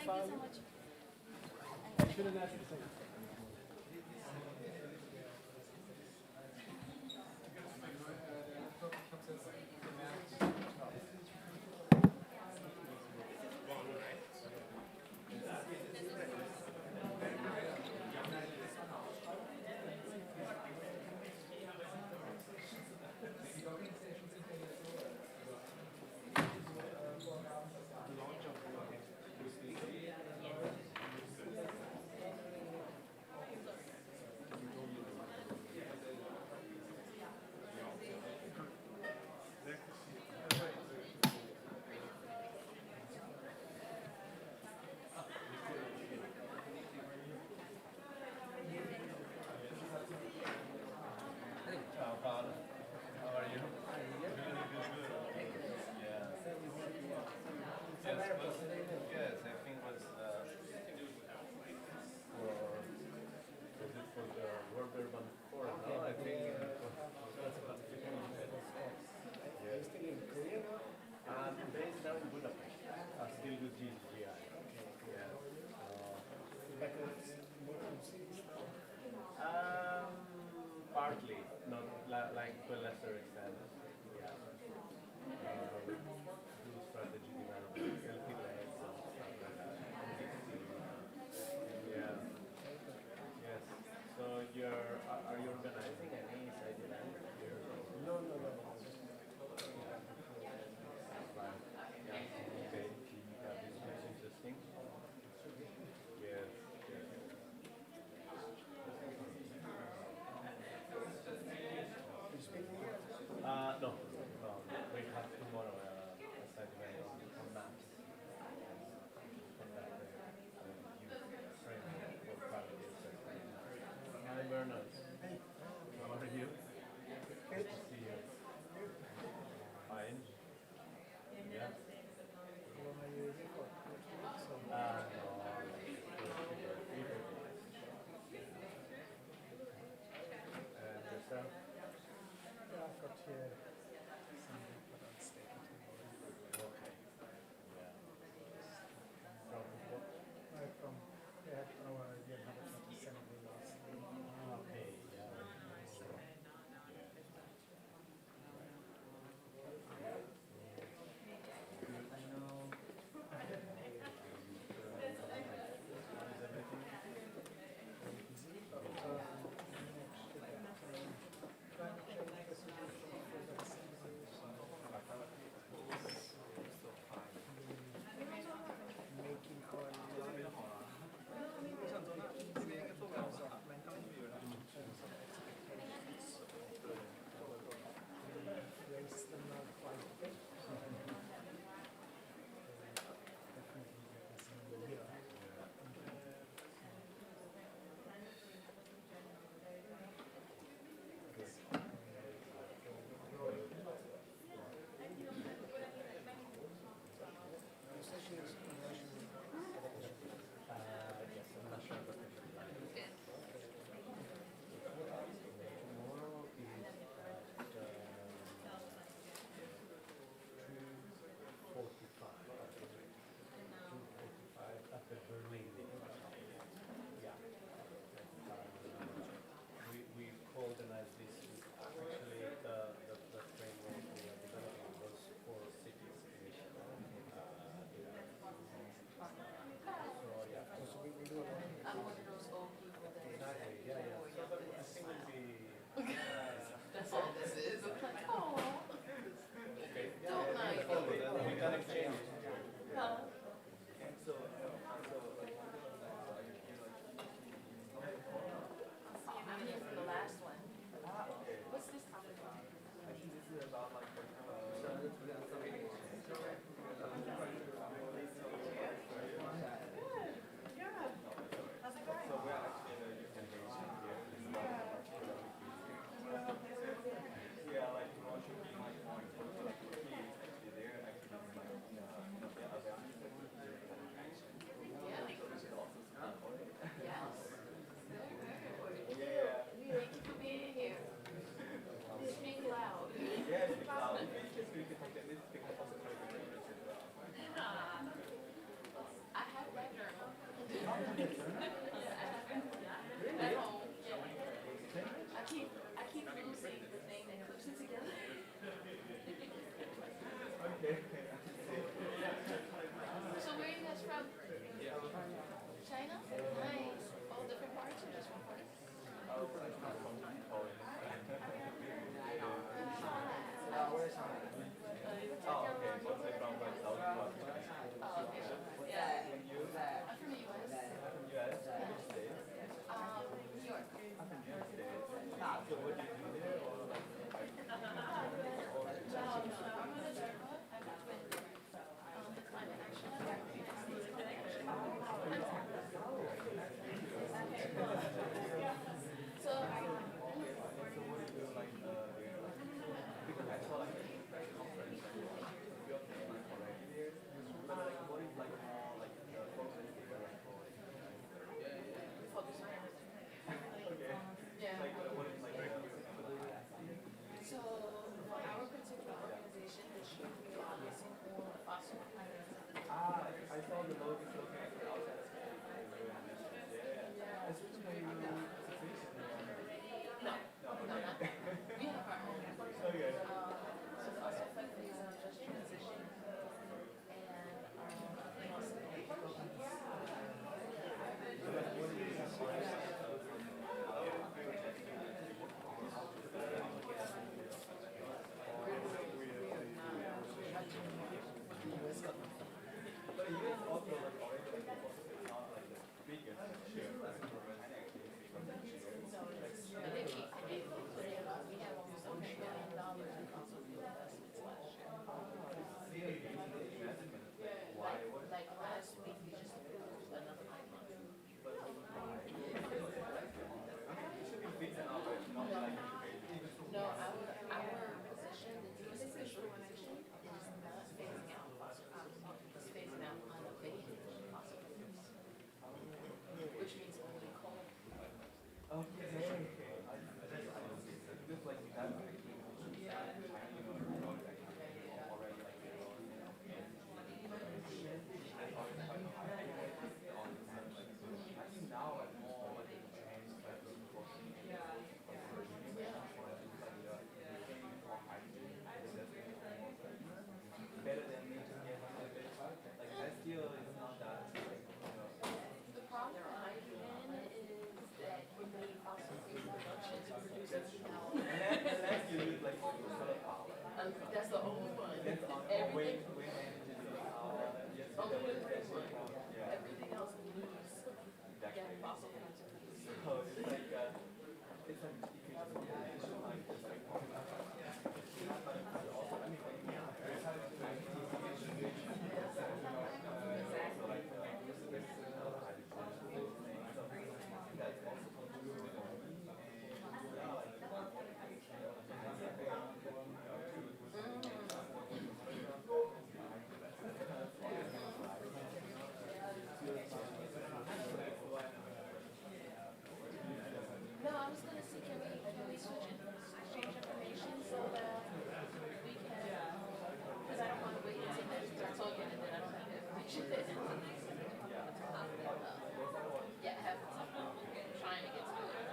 profile. so much. I shouldn't ask you to say. Partly, not like to a lesser extent. Yeah. Do strategy development, LP-led, stuff like that. Yeah. Yes. So are you organizing any side event here? No, no, no, no. Right. Yeah. Okay. Yeah, this looks interesting. Yes. Yes. No. No. We have tomorrow a side event on maps. Conduct a youth framework for quality assessment. Hi Bernard. How are you? Good to see you. Fine. Yeah. No. And yourself? Yeah, I've got here some input on staking tomorrow. Okay. Yeah. From what? From we had our Year Habitat Assembly last week. Okay. Yeah. Making our life easier in terms of mental, in terms of expectations. Raise them now quite a bit. Definitely this new year. Yes, I'm not sure about the tomorrow is at 2:45. 2:45 at the Berlin meeting. Yeah. We co-organized this. Actually, the framework we are developing was for cities initially. So yeah. So we do a lot of I'm one of those old people that Exactly. Yeah, yeah. So I think it would be. that's all this is. I'm like, oh, Okay. Yeah, Don't mind. we can exchange. huh? At home, yeah. I keep losing the thing that clips it together. So where are you guys from? China? Nice. All different parts or just one part? Oh, okay. Yeah. I'm from the US. New York. The climate action. So, yeah. So, for our particular organization, we should be focusing on fossil fuels. No, not that. We have our own. So the fossil fuel is just transition and also we have almost $100 billion in fossil fuel investments last year. Like last week, we just approved another pipeline. No, our position, the DO's official position, is not phasing out fossil fuels. It's phasing out unabated fossil fuels, which means only coal. The problem with hydrogen is that you need fossil fuel production to produce ethanol. That's the only one. Everything, only the green one. Everything else needs fossil fuel to produce. No, I was gonna see, can we switch it, exchange information so that we can, because I don't want to wait until they start talking and then I don't have information. Yeah, have trying to get to it.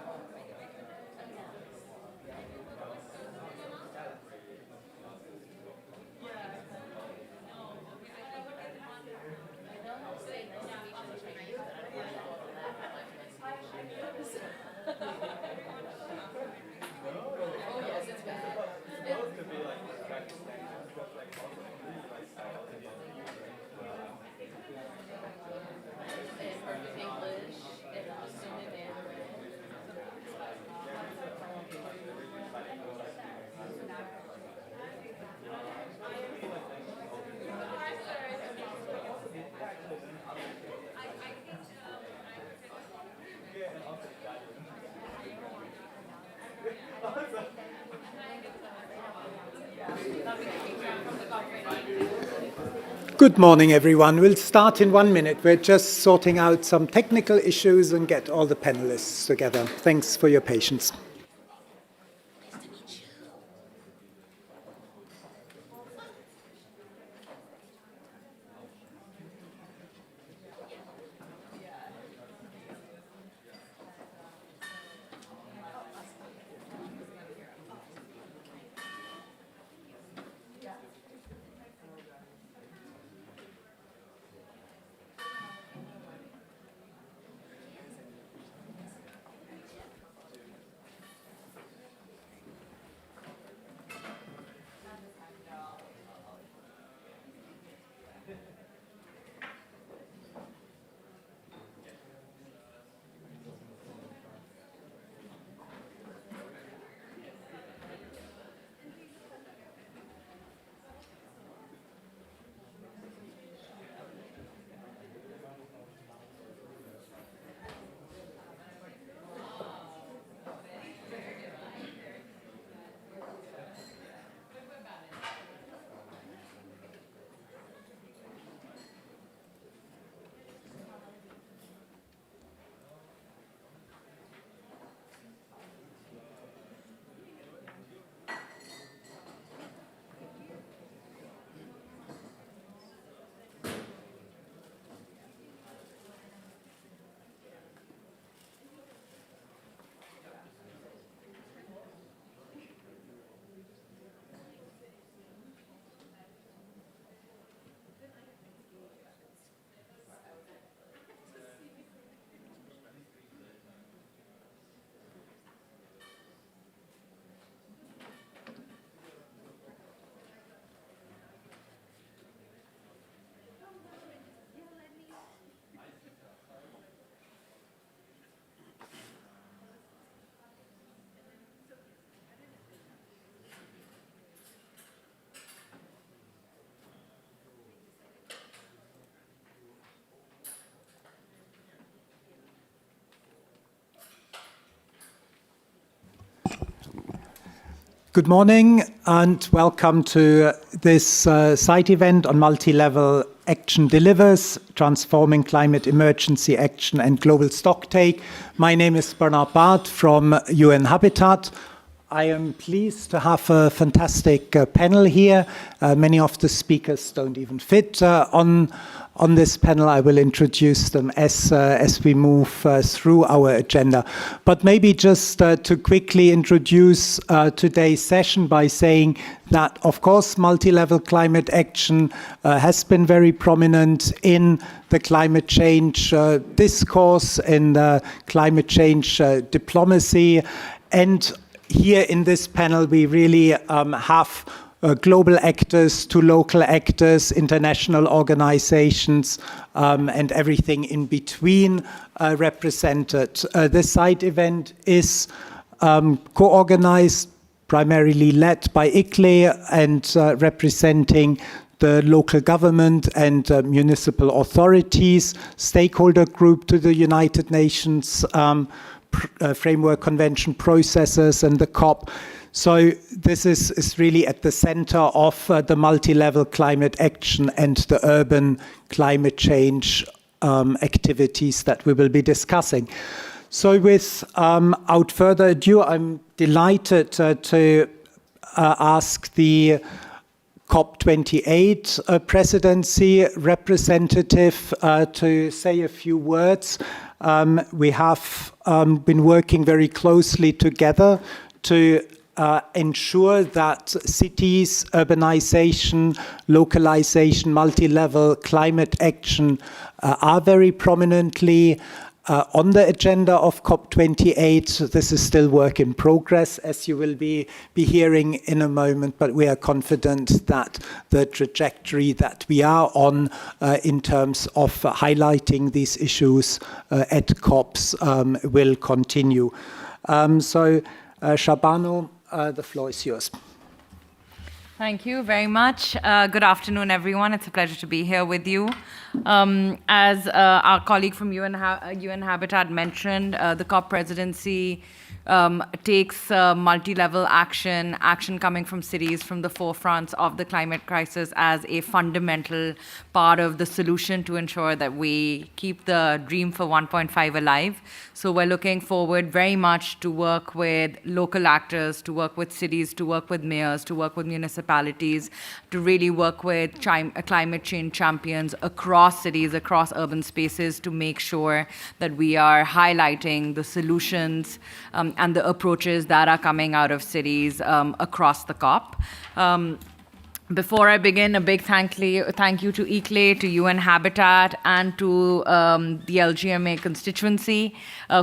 All day. Oh yes, it's bad. In perfect English, and I'm assuming Mandarin. Good morning, everyone. We'll start in 1 minute. We're just sorting out some technical issues and get all the panelists together. Thanks for your patience. Good morning and welcome to this site event on multi-level action delivers, transforming climate emergency action and global stocktake. My name is Bernard Barth from UN Habitat. I am pleased to have a fantastic panel here. Many of the speakers don't even fit on this panel. I will introduce them as we move through our agenda. But maybe just to quickly introduce today's session by saying that, of course, multi-level climate action has been very prominent in the climate change discourse, in the climate change diplomacy. And here in this panel, we really have global actors to local actors, international organizations, and everything in between represented. The site event is co-organized, primarily led by ICLEI and representing the local government and municipal authorities, stakeholder group to the United Nations Framework Convention processes and the COP. So this is really at the center of the multi-level climate action and the urban climate change activities that we will be discussing. So without further ado, I'm delighted to ask the COP28 presidency representative to say a few words. We have been working very closely together to ensure that cities, urbanization, localization, multi-level climate action are very prominently on the agenda of COP28. This is still work in progress, as you will be hearing in a moment, but we are confident that the trajectory that we are on in terms of highlighting these issues at COPs will continue. Shabano, the floor is yours. Thank you very much. Good afternoon, everyone. It's a pleasure to be here with you. As our colleague from UN Habitat mentioned, the COP presidency takes multi-level action coming from cities from the forefronts of the climate crisis as a fundamental part of the solution to ensure that we keep the dream for 1.5 alive. So we're looking forward very much to work with local actors, to work with cities, to work with mayors, to work with municipalities, to really work with climate change champions across cities, across urban spaces, to make sure that we are highlighting the solutions and the approaches that are coming out of cities across the COP. Before I begin, a big thank you to ICLEI, to UN Habitat, and to the LGMA constituency,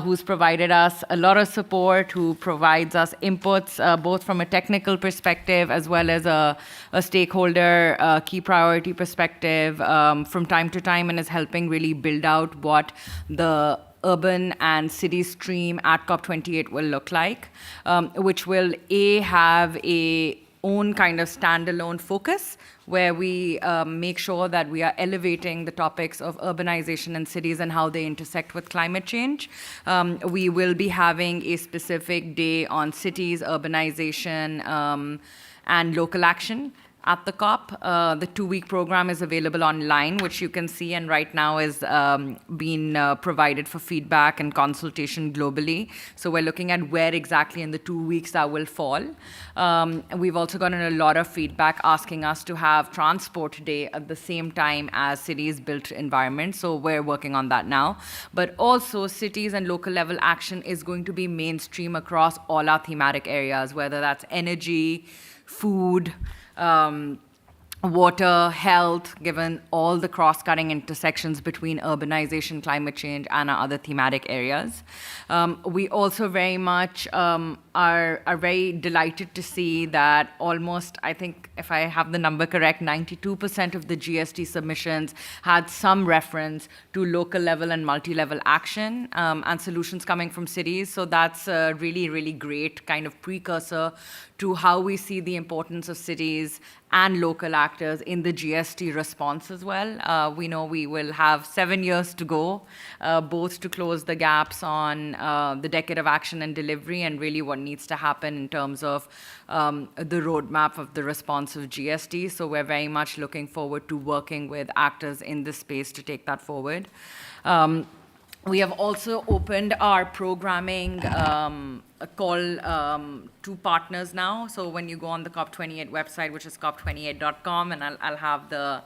who's provided us a lot of support, who provides us inputs, both from a technical perspective as well as a stakeholder key priority perspective from time to time, and is helping really build out what the urban and city stream at COP28 will look like, which will have a own kind of standalone focus, where we make sure that we are elevating the topics of urbanization in cities and how they intersect with climate change. We will be having a specific day on cities, urbanization, and local action at the COP. The 2-week program is available online, which you can see, and right now is being provided for feedback and consultation globally. So we're looking at where exactly in the 2 weeks that will fall. We've also gotten a lot of feedback asking us to have Transport Day at the same time as cities built environment. So we're working on that now. But also cities and local level action is going to be mainstream across all our thematic areas, whether that's energy, food, water, health, given all the cross-cutting intersections between urbanization, climate change, and our other thematic areas. We also very much are very delighted to see that almost, I think, if I have the number correct, 92% of the GST submissions had some reference to local level and multi-level action and solutions coming from cities. So that's a really, really great kind of precursor to how we see the importance of cities and local actors in the GST response as well. We know we will have 7 years to go, both to close the gaps on the decade of action and delivery and really what needs to happen in terms of the roadmap of the response of GST. So we're very much looking forward to working with actors in this space to take that forward. We have also opened our programming call to partners now. So when you go on the COP28 website, which is cop28.com, and I'll have the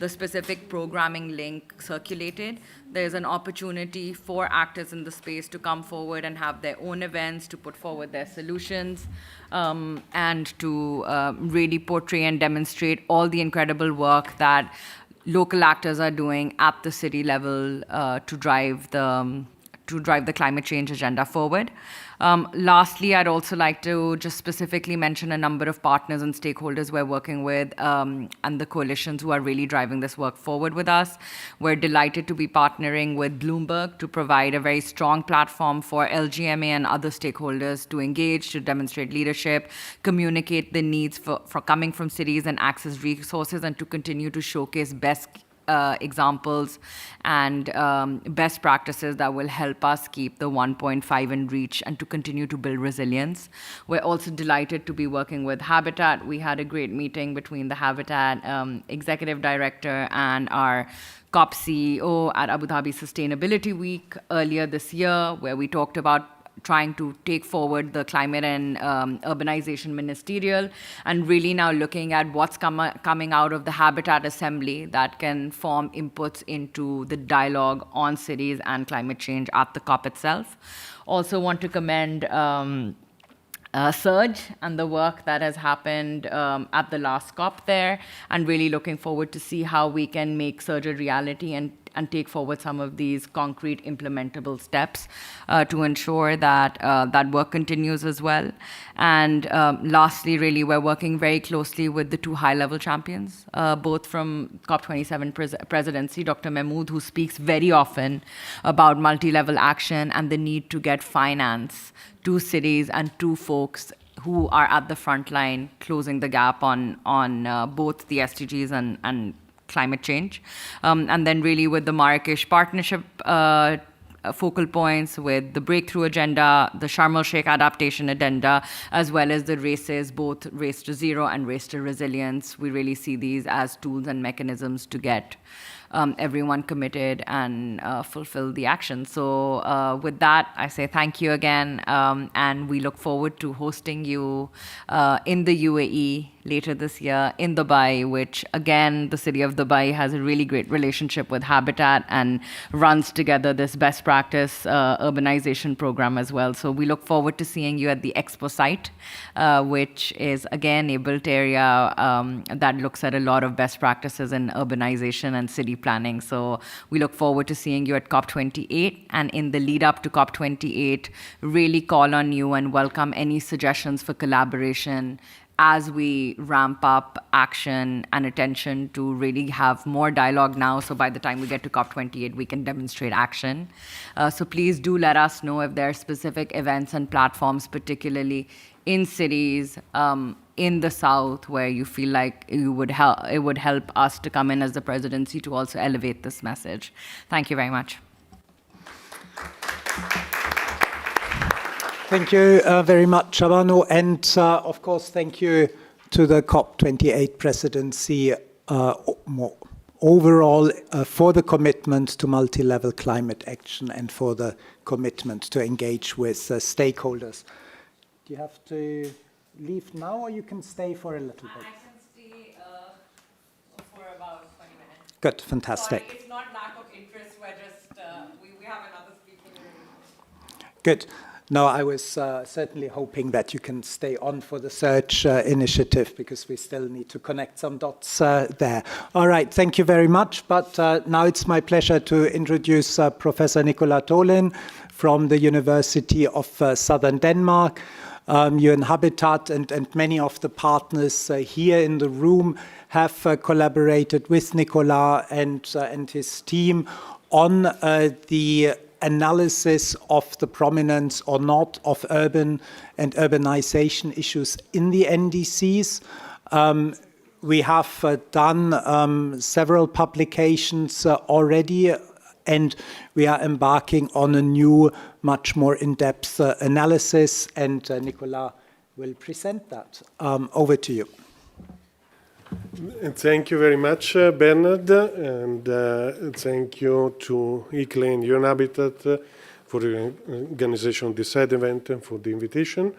specific programming link circulated, there's an opportunity for actors in the space to come forward and have their own events, to put forward their solutions, and to really portray and demonstrate all the incredible work that local actors are doing at the city level to drive the climate change agenda forward. Lastly, I'd also like to just specifically mention a number of partners and stakeholders we're working with and the coalitions who are really driving this work forward with us. We're delighted to be partnering with Bloomberg to provide a very strong platform for LGMA and other stakeholders to engage, to demonstrate leadership, communicate the needs for coming from cities and access resources, and to continue to showcase best examples and best practices that will help us keep the 1.5 in reach and to continue to build resilience. We're also delighted to be working with Habitat. We had a great meeting between the Habitat executive director and our COP CEO at Abu Dhabi Sustainability Week earlier this year, where we talked about trying to take forward the climate and urbanization ministerial, and really now looking at what's coming out of the Habitat Assembly that can form inputs into the dialogue on cities and climate change at the COP itself. Also want to commend Surge and the work that has happened at the last COP there, and really looking forward to see how we can make Surge a reality and take forward some of these concrete implementable steps to ensure that that work continues as well. And lastly, really, we're working very closely with the two high-level champions, both from COP27 presidency, Dr. Mahmood, who speaks very often about multi-level action and the need to get finance to cities and to folks who are at the front line closing the gap on both the SDGs and climate change. And then really with the Marrakesh partnership focal points, with the breakthrough agenda, the Sharm el-Sheikh adaptation agenda, as well as the races, both Race to Zero and Race to Resilience. We really see these as tools and mechanisms to get everyone committed and fulfill the action. So with that, I say thank you again, and we look forward to hosting you in the UAE later this year in Dubai, which again, the city of Dubai has a really great relationship with Habitat and runs together this best practice urbanization program as well. So we look forward to seeing you at the Expo site, which is again a built area that looks at a lot of best practices in urbanization and city planning. So we look forward to seeing you at COP28, and in the lead up to COP28, really call on you and welcome any suggestions for collaboration as we ramp up action and attention to really have more dialogue now. So by the time we get to COP28, we can demonstrate action. So please do let us know if there are specific events and platforms, particularly in cities, in the South, where you feel like it would help us to come in as the presidency to also elevate this message. Thank you very much. Thank you very much, Shabanu. And of course, thank you to the COP28 presidency overall for the commitment to multi-level climate action and for the commitment to engage with stakeholders. Do you have to leave now, or you can stay for a little bit? I can stay for about 20 minutes. Good, fantastic. Sorry, it's not lack of interest, we're just, we have another speaker. Good. No, I was certainly hoping that you can stay on for the search initiative, because we still need to connect some dots there. All right, thank you very much. But now it's my pleasure to introduce Professor Nicola Tholin from the University of Southern Denmark. UN Habitat and many of the partners here in the room have collaborated with Nicola and his team on the analysis of the prominence or not of urban and urbanization issues in the NDCs. we have done several publications already, and we are embarking on a new, much more in-depth analysis, and Nicolas will present that. Over to you. Thank you very much, Bernard, and thank you to ICLEI and Urbanhabitat for the organization of this side event and for the invitation.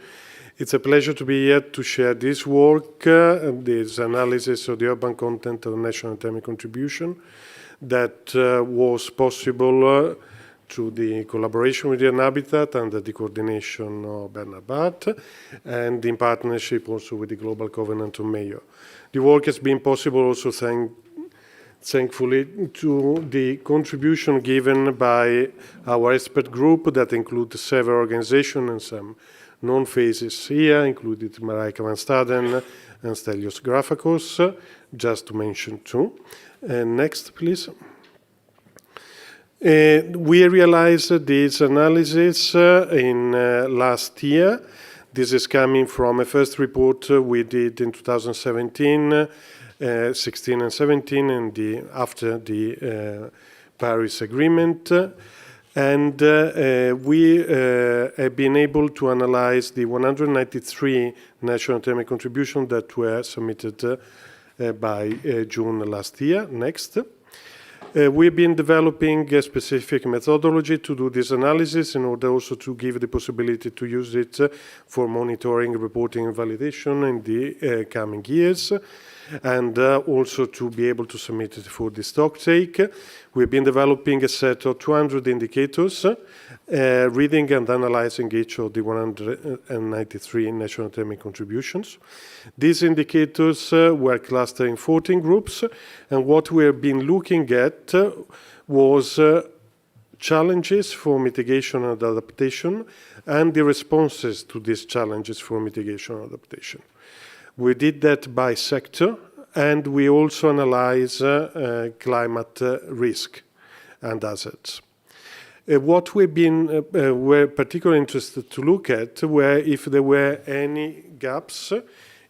It's a pleasure to be here to share this work, this analysis of the urban content of national economic contribution that was possible through the collaboration with Urbanhabitat under the coordination of Bernard Barth and in partnership also with the Global Covenant of Mayors. The work has been possible also thankfully to the contribution given by our expert group that includes several organizations and some known faces here, included Marijke van Staden and Stelios Grafakos, just to mention two. Next, please. We realized this analysis in last year. This is coming from a first report we did in 2017, 16 and 17, and after the Paris Agreement. And we have been able to analyze the 193 national economic contributions that were submitted by June last year. Next. We've been developing a specific methodology to do this analysis in order also to give the possibility to use it for monitoring, reporting, and validation in the coming years, and also to be able to submit it for the stocktake. We've been developing a set of 200 indicators, reading and analyzing each of the 193 national economic contributions. These indicators were clustered in 14 groups, and what we have been looking at was challenges for mitigation and adaptation and the responses to these challenges for mitigation and adaptation. We did that by sector, and we also analyze climate risk and assets. What we've been were particularly interested to look at were if there were any gaps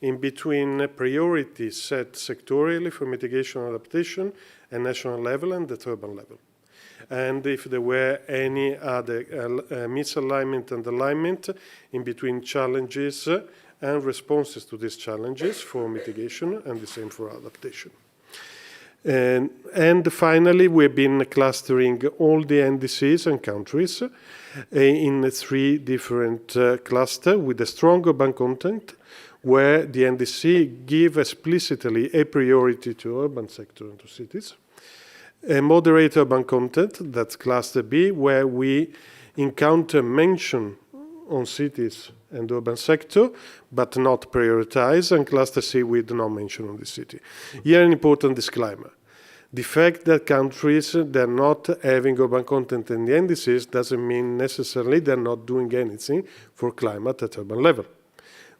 in between priorities set sectorially for mitigation and adaptation at national level and at urban level. And if there were any other misalignment and alignment in between challenges and responses to these challenges for mitigation, and the same for adaptation. And finally, we've been clustering all the NDCs and countries in 3 different clusters with a strong urban content, where the NDC give explicitly a priority to urban sector and to cities. A moderate urban content, that's cluster B, where we encounter mention on cities and urban sector, but not prioritize, and cluster C with no mention on the city. Here an important disclaimer. The fact that countries they're not having urban content in the indices doesn't mean necessarily they're not doing anything for climate at urban level.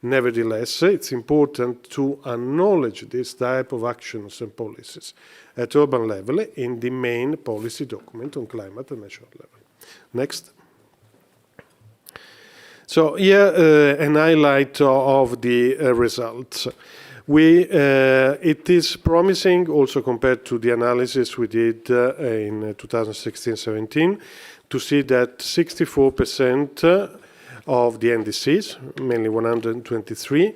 Nevertheless, it's important to acknowledge this type of actions and policies at urban level in the main policy document on climate at national level. Next. So here an highlight of the results. It is promising also compared to the analysis we did in 2016-17 to see that 64% of the NDCs, mainly 123,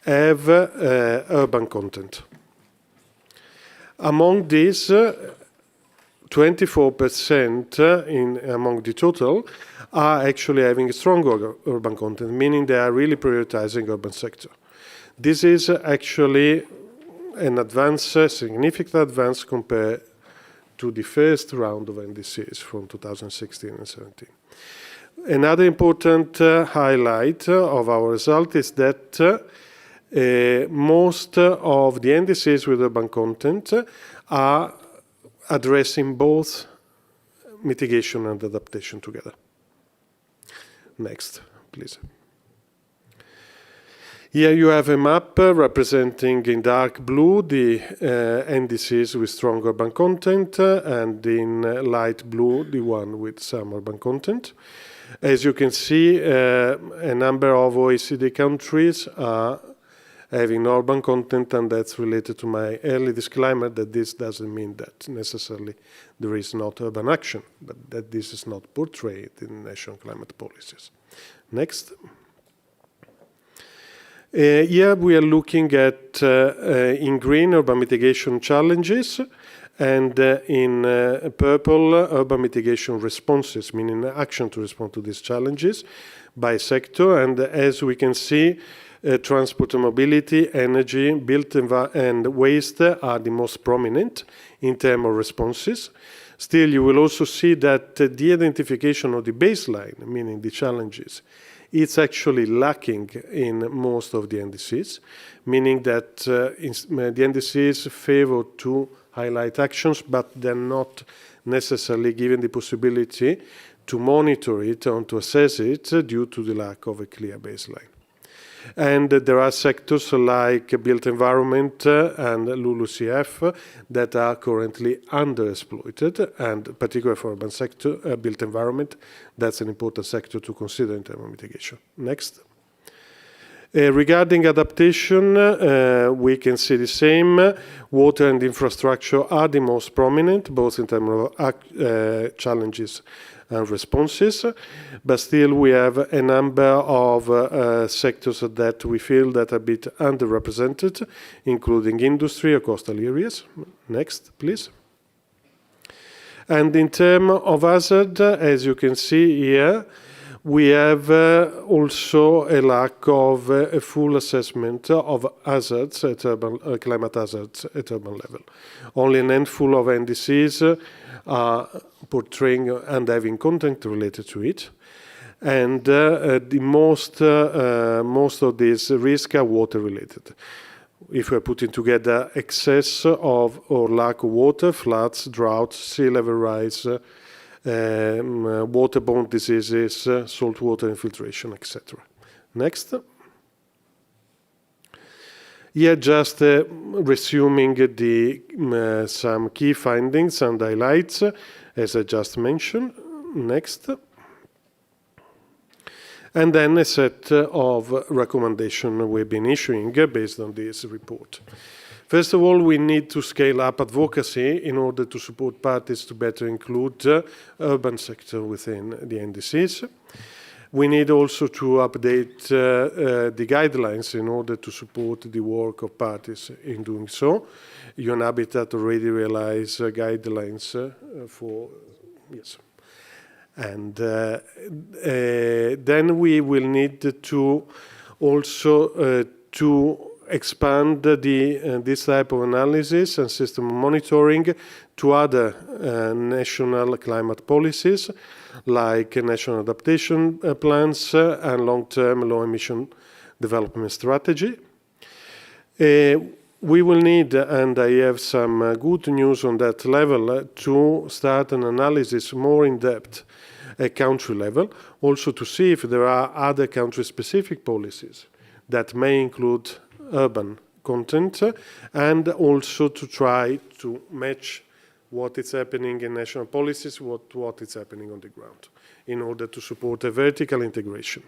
have urban content. Among these, 24% among the total are actually having a strong urban content, meaning they are really prioritizing urban sector. This is actually an advance, a significant advance compared to the first round of NDCs from 2016 and 17. Another important highlight of our result is that most of the NDCs with urban content are addressing both mitigation and adaptation together. Next, please. Here you have a map representing in dark blue the NDCs with strong urban content and in light blue the one with some urban content. As you can see, a number of OECD countries are having urban content, and that's related to my early disclaimer that this doesn't mean that necessarily there is not urban action, but that this is not portrayed in national climate policies. Next. Here we are looking at, in green, urban mitigation challenges, and in purple, urban mitigation responses, meaning action to respond to these challenges by sector. And as we can see, transport and mobility, energy, built and waste are the most prominent in terms of responses. Still, you will also see that the identification of the baseline, meaning the challenges, it's actually lacking in most of the NDCs, meaning that the NDCs favor to highlight actions, but they're not necessarily given the possibility to monitor it or to assess it due to the lack of a clear baseline. And there are sectors like built environment and LULUCF that are currently underexploited, and particularly for urban sector, built environment, that's an important sector to consider in terms of mitigation. Next. Regarding adaptation, we can see the same. Water and infrastructure are the most prominent, both in terms of challenges and responses, but still we have a number of sectors that we feel that are a bit underrepresented, including industry or coastal areas. Next, please. And in terms of hazard, as you can see here, we have also a lack of a full assessment of hazards at urban, climate hazards at urban level. Only a handful of NDCs are portraying and having content related to it. And the most of these risks are water related. If we're putting together excess of or lack of water, floods, droughts, sea level rise, waterborne diseases, saltwater infiltration, etc. Next. Here, just resuming some key findings and highlights, as I just mentioned. Next. And then a set of recommendations we've been issuing based on this report. First of all, we need to scale up advocacy in order to support parties to better include urban sector within the NDCs. We need also to update the guidelines in order to support the work of parties in doing so. UN Habitat already realized guidelines for, yes. And then we will need to also to expand this type of analysis and system monitoring to other national climate policies, like national adaptation plans and long-term low-emission development strategy. We will need, and I have some good news on that level, to start an analysis more in depth at country level, also to see if there are other country-specific policies that may include urban content, and also to try to match what is happening in national policies, what is happening on the ground, in order to support a vertical integration.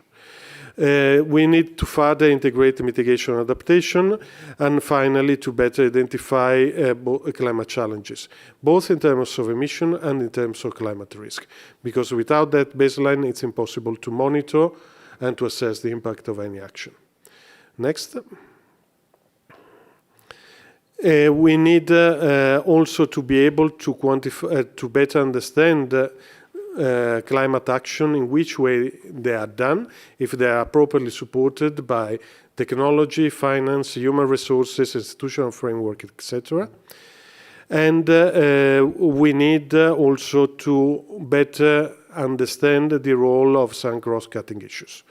We need to further integrate mitigation and adaptation, and finally to better identify climate challenges, both in terms of emission and in terms of climate risk, because without that baseline it's impossible to monitor and to assess the impact of any action. Next. We need also to be able to quantify, to better understand climate action, in which way they are done, if they are properly supported by technology, finance, human resources, institutional framework, etc. And we need also to better understand the role of some cross-cutting issues.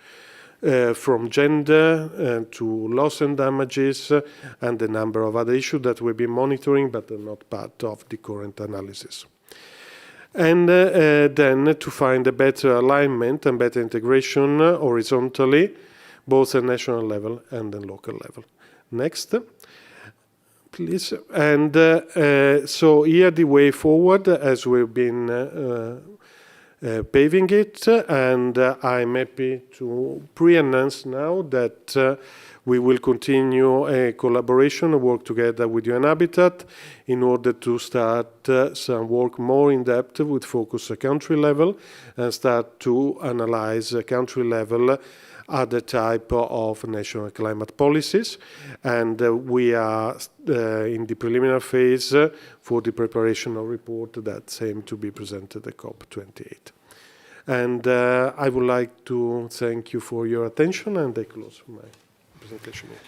From gender to loss and damages and a number of other issues that we've been monitoring but are not part of the current analysis. And then to find a better alignment and better integration horizontally, both at national level and at local level. Next, please. And so here the way forward, as we've been paving it, and I'm happy to pre-announce now that We will continue a collaboration and work together with UN Habitat in order to start some work more in depth with focus at country level and start to analyze country level other type of national climate policies. And we are in the preliminary phase for the preparation of report that's aimed to be presented at COP28. And I would like to thank you for your attention, and I close my presentation here.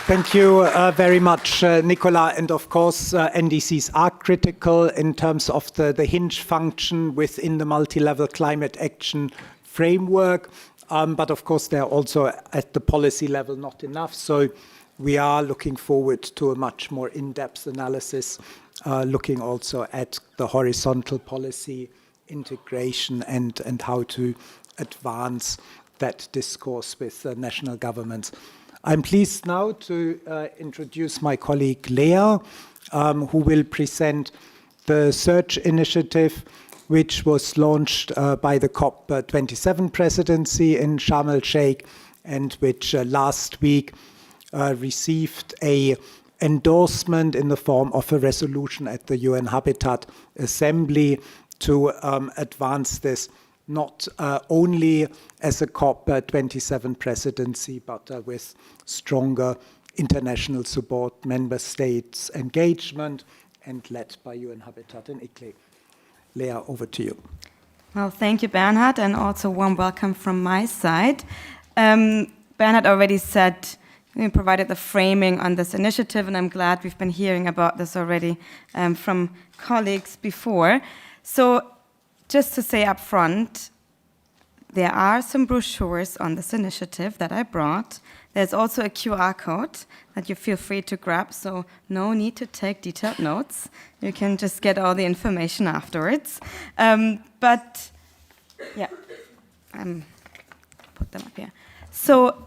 Thank you very much, Nicola. And of course, NDCs are critical in terms of the hinge function within the multi-level climate action framework. But of course, they're also at the policy level not enough. So we are looking forward to a much more in-depth analysis, looking also at the horizontal policy integration and how to advance that discourse with national governments. I'm pleased now to introduce my colleague Lea, who will present the search initiative, which was launched by the COP27 presidency in Sharm el-Sheikh, and which last week received an endorsement in the form of a resolution at the UN Habitat Assembly to advance this not only as a COP27 presidency, but with stronger international support, member states engagement, and led by UN Habitat and ICLEI. Lea, over to you. Well, thank you, Bernhard, and also warm welcome from my side. Bernhard already said, we provided the framing on this initiative, and I'm glad we've been hearing about this already from colleagues before. So just to say up front, there are some brochures on this initiative that I brought. There's also a QR code that you feel free to grab, so no need to take detailed notes. You can just get all the information afterwards. But yeah, put them up here. So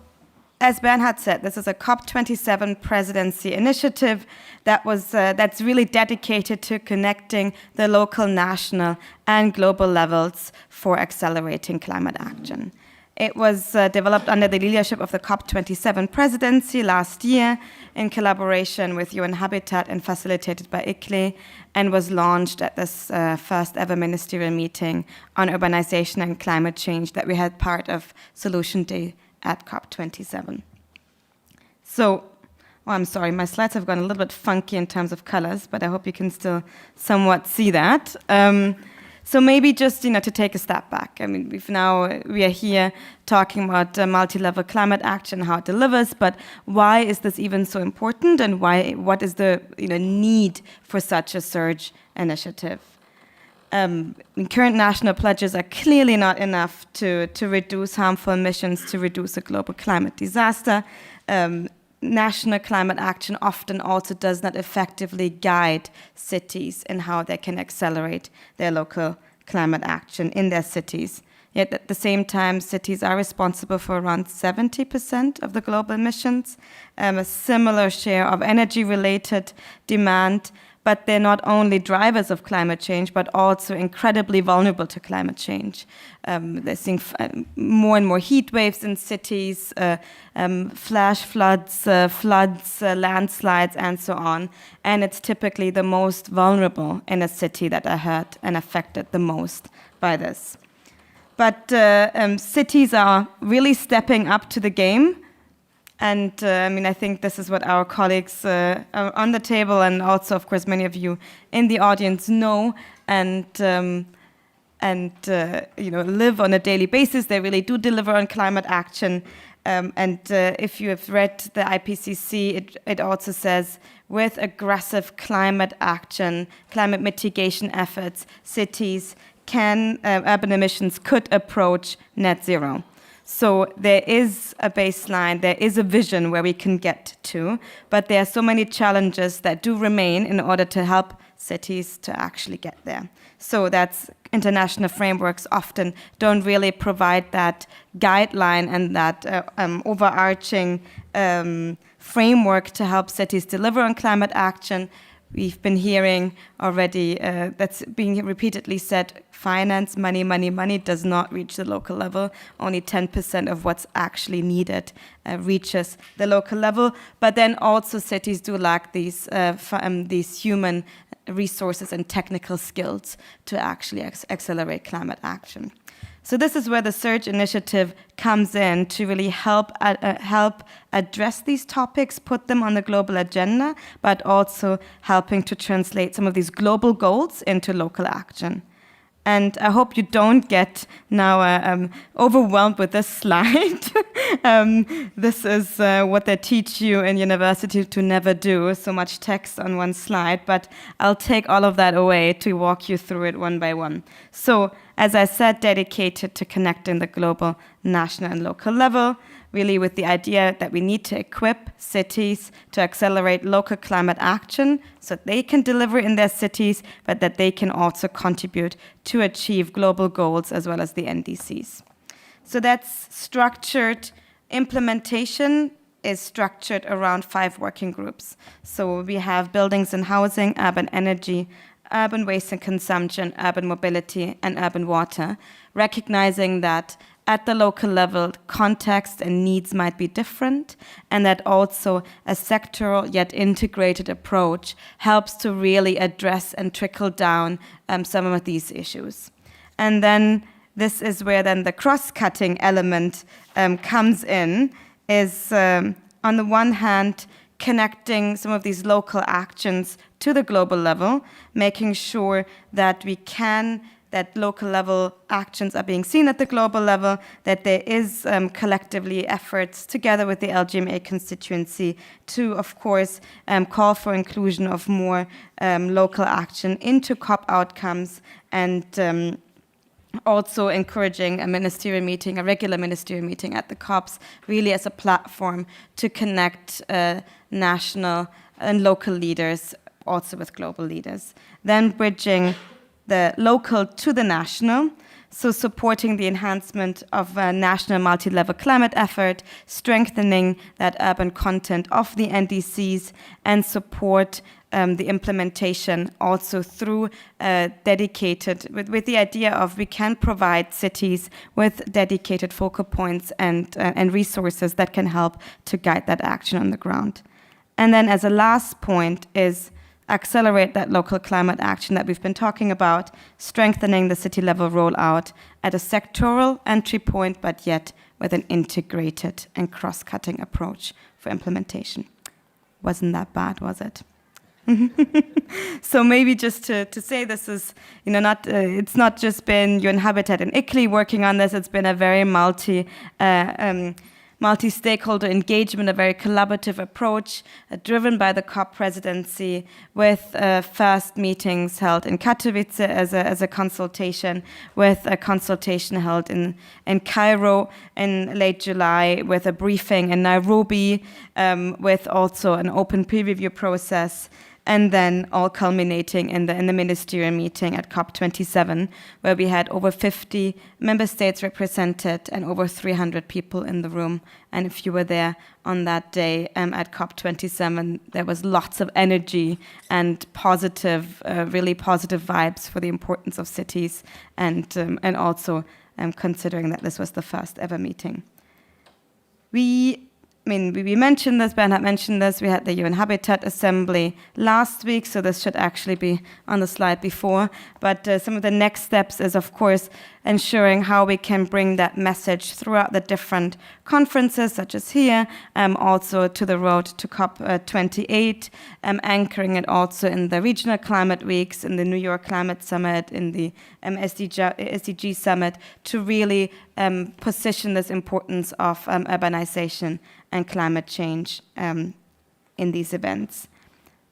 as Bernhard said, this is a COP27 presidency initiative that's really dedicated to connecting the local, national, and global levels for accelerating climate action. It was developed under the leadership of the COP27 presidency last year in collaboration with UN Habitat and facilitated by ICLEI, and was launched at this first ever Ministerial Meeting on Urbanization and Climate Change that we had part of Solution Day at COP27. So, I'm sorry, my slides have gone a little bit funky in terms of colors, but I hope you can still somewhat see that. So maybe just, to take a step back. I mean, we are here talking about multi-level climate action, how it delivers, but why is this even so important, and what is the need for such a surge initiative? Current national pledges are clearly not enough to reduce harmful emissions, to reduce a global climate disaster. National climate action often also does not effectively guide cities in how they can accelerate their local climate action in their cities. Yet at the same time, cities are responsible for around 70% of the global emissions, a similar share of energy-related demand, but they're not only drivers of climate change, but also incredibly vulnerable to climate change. They're seeing more and more heat waves in cities, flash floods, landslides, and so on. And it's typically the most vulnerable in a city that are hurt and affected the most by this. But cities are really stepping up to the game. And I think this is what our colleagues on the table, and also, of course, many of you in the audience know and live on a daily basis. They really do deliver on climate action. And if you have read the IPCC, it also says, with aggressive climate action, climate mitigation efforts, cities urban emissions could approach net zero. So there is a baseline, there is a vision where we can get to, but there are so many challenges that do remain in order to help cities to actually get there. So that's international frameworks often don't really provide that guideline and that overarching framework to help cities deliver on climate action. we've been hearing already, that's being repeatedly said, finance, money, money, money does not reach the local level. Only 10% of what's actually needed reaches the local level. But then also cities do lack these human resources and technical skills to actually accelerate climate action. So this is where the Surge initiative comes in to really help address these topics, put them on the global agenda, but also helping to translate some of these global goals into local action. And I hope you don't get now overwhelmed with this slide. This is what they teach you in university to never do, so much text on one slide, but I'll take all of that away to walk you through it one by one. So, as I said, dedicated to connecting the global, national and local level, really with the idea that we need to equip cities to accelerate local climate action so they can deliver in their cities, but that they can also contribute to achieve global goals as well as the NDCs. So that's structured. Implementation is structured around 5 working groups. So we have buildings and housing, urban energy, urban waste and consumption, urban mobility, and urban water, recognizing that at the local level, context and needs might be different, and that also a sectoral yet integrated approach helps to really address and trickle down some of these issues. And then this is where then the cross-cutting element comes in, is on the one hand, connecting some of these local actions to the global level, making sure that that local level actions are being seen at the global level, that there is collectively efforts together with the LGMA constituency to, of course, call for inclusion of more local action into COP outcomes, and also encouraging a ministerial meeting, a regular ministerial meeting at the COPs, really as a platform to connect national and local leaders also with global leaders. Then bridging the local to the national, so supporting the enhancement of a national multi-level climate effort, strengthening that urban content of the NDCs, and support the implementation also through dedicated, with the idea of we can provide cities with dedicated focal points and resources that can help to guide that action on the ground. And then as a last point is accelerate that local climate action that we've been talking about, strengthening the city level rollout at a sectoral entry point, but yet with an integrated and cross-cutting approach for implementation. Wasn't that bad, was it? So maybe just to say this is, it's not just been UN Habitat and ICLEI working on this, it's been a very multi-stakeholder engagement, a very collaborative approach driven by the COP presidency, with first meetings held in Katowice as a consultation, with a consultation held in Cairo in late July, with a briefing in Nairobi, with also an open peer review process, and then all culminating in the ministerial meeting at COP27, where we had over 50 member states represented and over 300 people in the room. And if you were there on that day at COP27, there was lots of energy and positive, really positive vibes for the importance of cities, and also considering that this was the first ever meeting. We mentioned this, Bernhard mentioned this, we had the UN Habitat Assembly last week, so this should actually be on the slide before. But some of the next steps is, of course, ensuring how we can bring that message throughout the different conferences, such as here, also to the road to COP28, anchoring it also in the regional climate weeks, in the New York Climate Summit, in the SDG Summit, to really position this importance of urbanization and climate change in these events.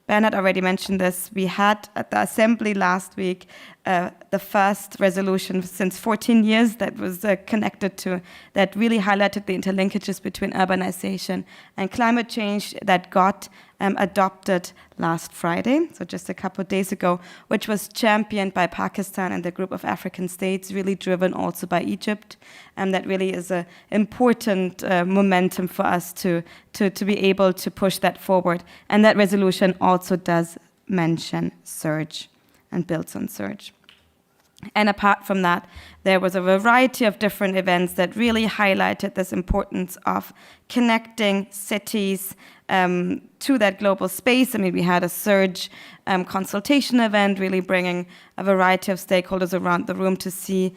Bernhard already mentioned this. We had at the Assembly last week the first resolution since 14 years that was connected to, that really highlighted the interlinkages between urbanization and climate change, that got adopted last Friday, so just a couple of days ago, which was championed by Pakistan and the group of African states, really driven also by Egypt. And that really is an important momentum for us to be able to push that forward. And that resolution also does mention surge and builds on surge. And apart from that, there was a variety of different events that really highlighted this importance of connecting cities to that global space. I mean, we had a surge consultation event, really bringing a variety of stakeholders around the room to see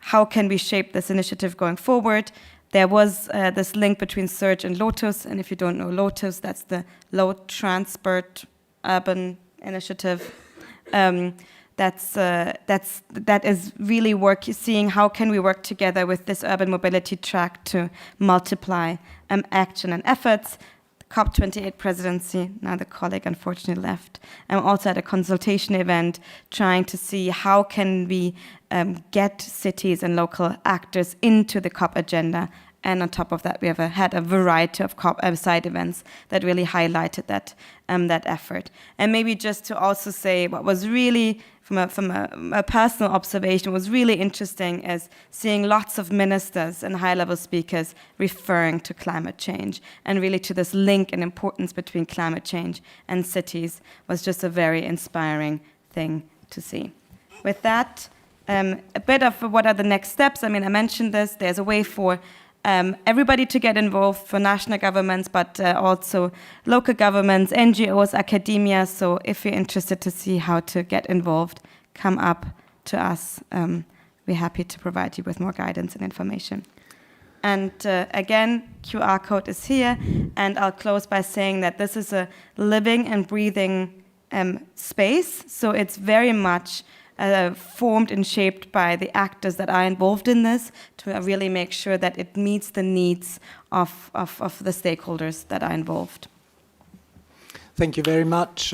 how can we shape this initiative going forward. There was this link between surge and LOTUS, and if you don't know LOTUS, that's the Low Transport Urban Initiative. That is really seeing how can we work together with this urban mobility track to multiply action and efforts. The COP28 presidency, now the colleague unfortunately left, also at a consultation event trying to see how can we get cities and local actors into the COP agenda. And on top of that, we have had a variety of side events that really highlighted that effort. And maybe just to also say what was really, from a personal observation, was really interesting is seeing lots of ministers and high-level speakers referring to climate change, and really to this link and importance between climate change and cities was just a very inspiring thing to see. With that, a bit of what are the next steps. I mean, I mentioned this. There's a way for everybody to get involved, for national governments, but also local governments, NGOs, academia. So if you're interested to see how to get involved, come up to us. We're happy to provide you with more guidance and information. And again, QR code is here. And I'll close by saying that this is a living and breathing space. So it's very much formed and shaped by the actors that are involved in this to really make sure that it meets the needs of the stakeholders that are involved. Thank you very much.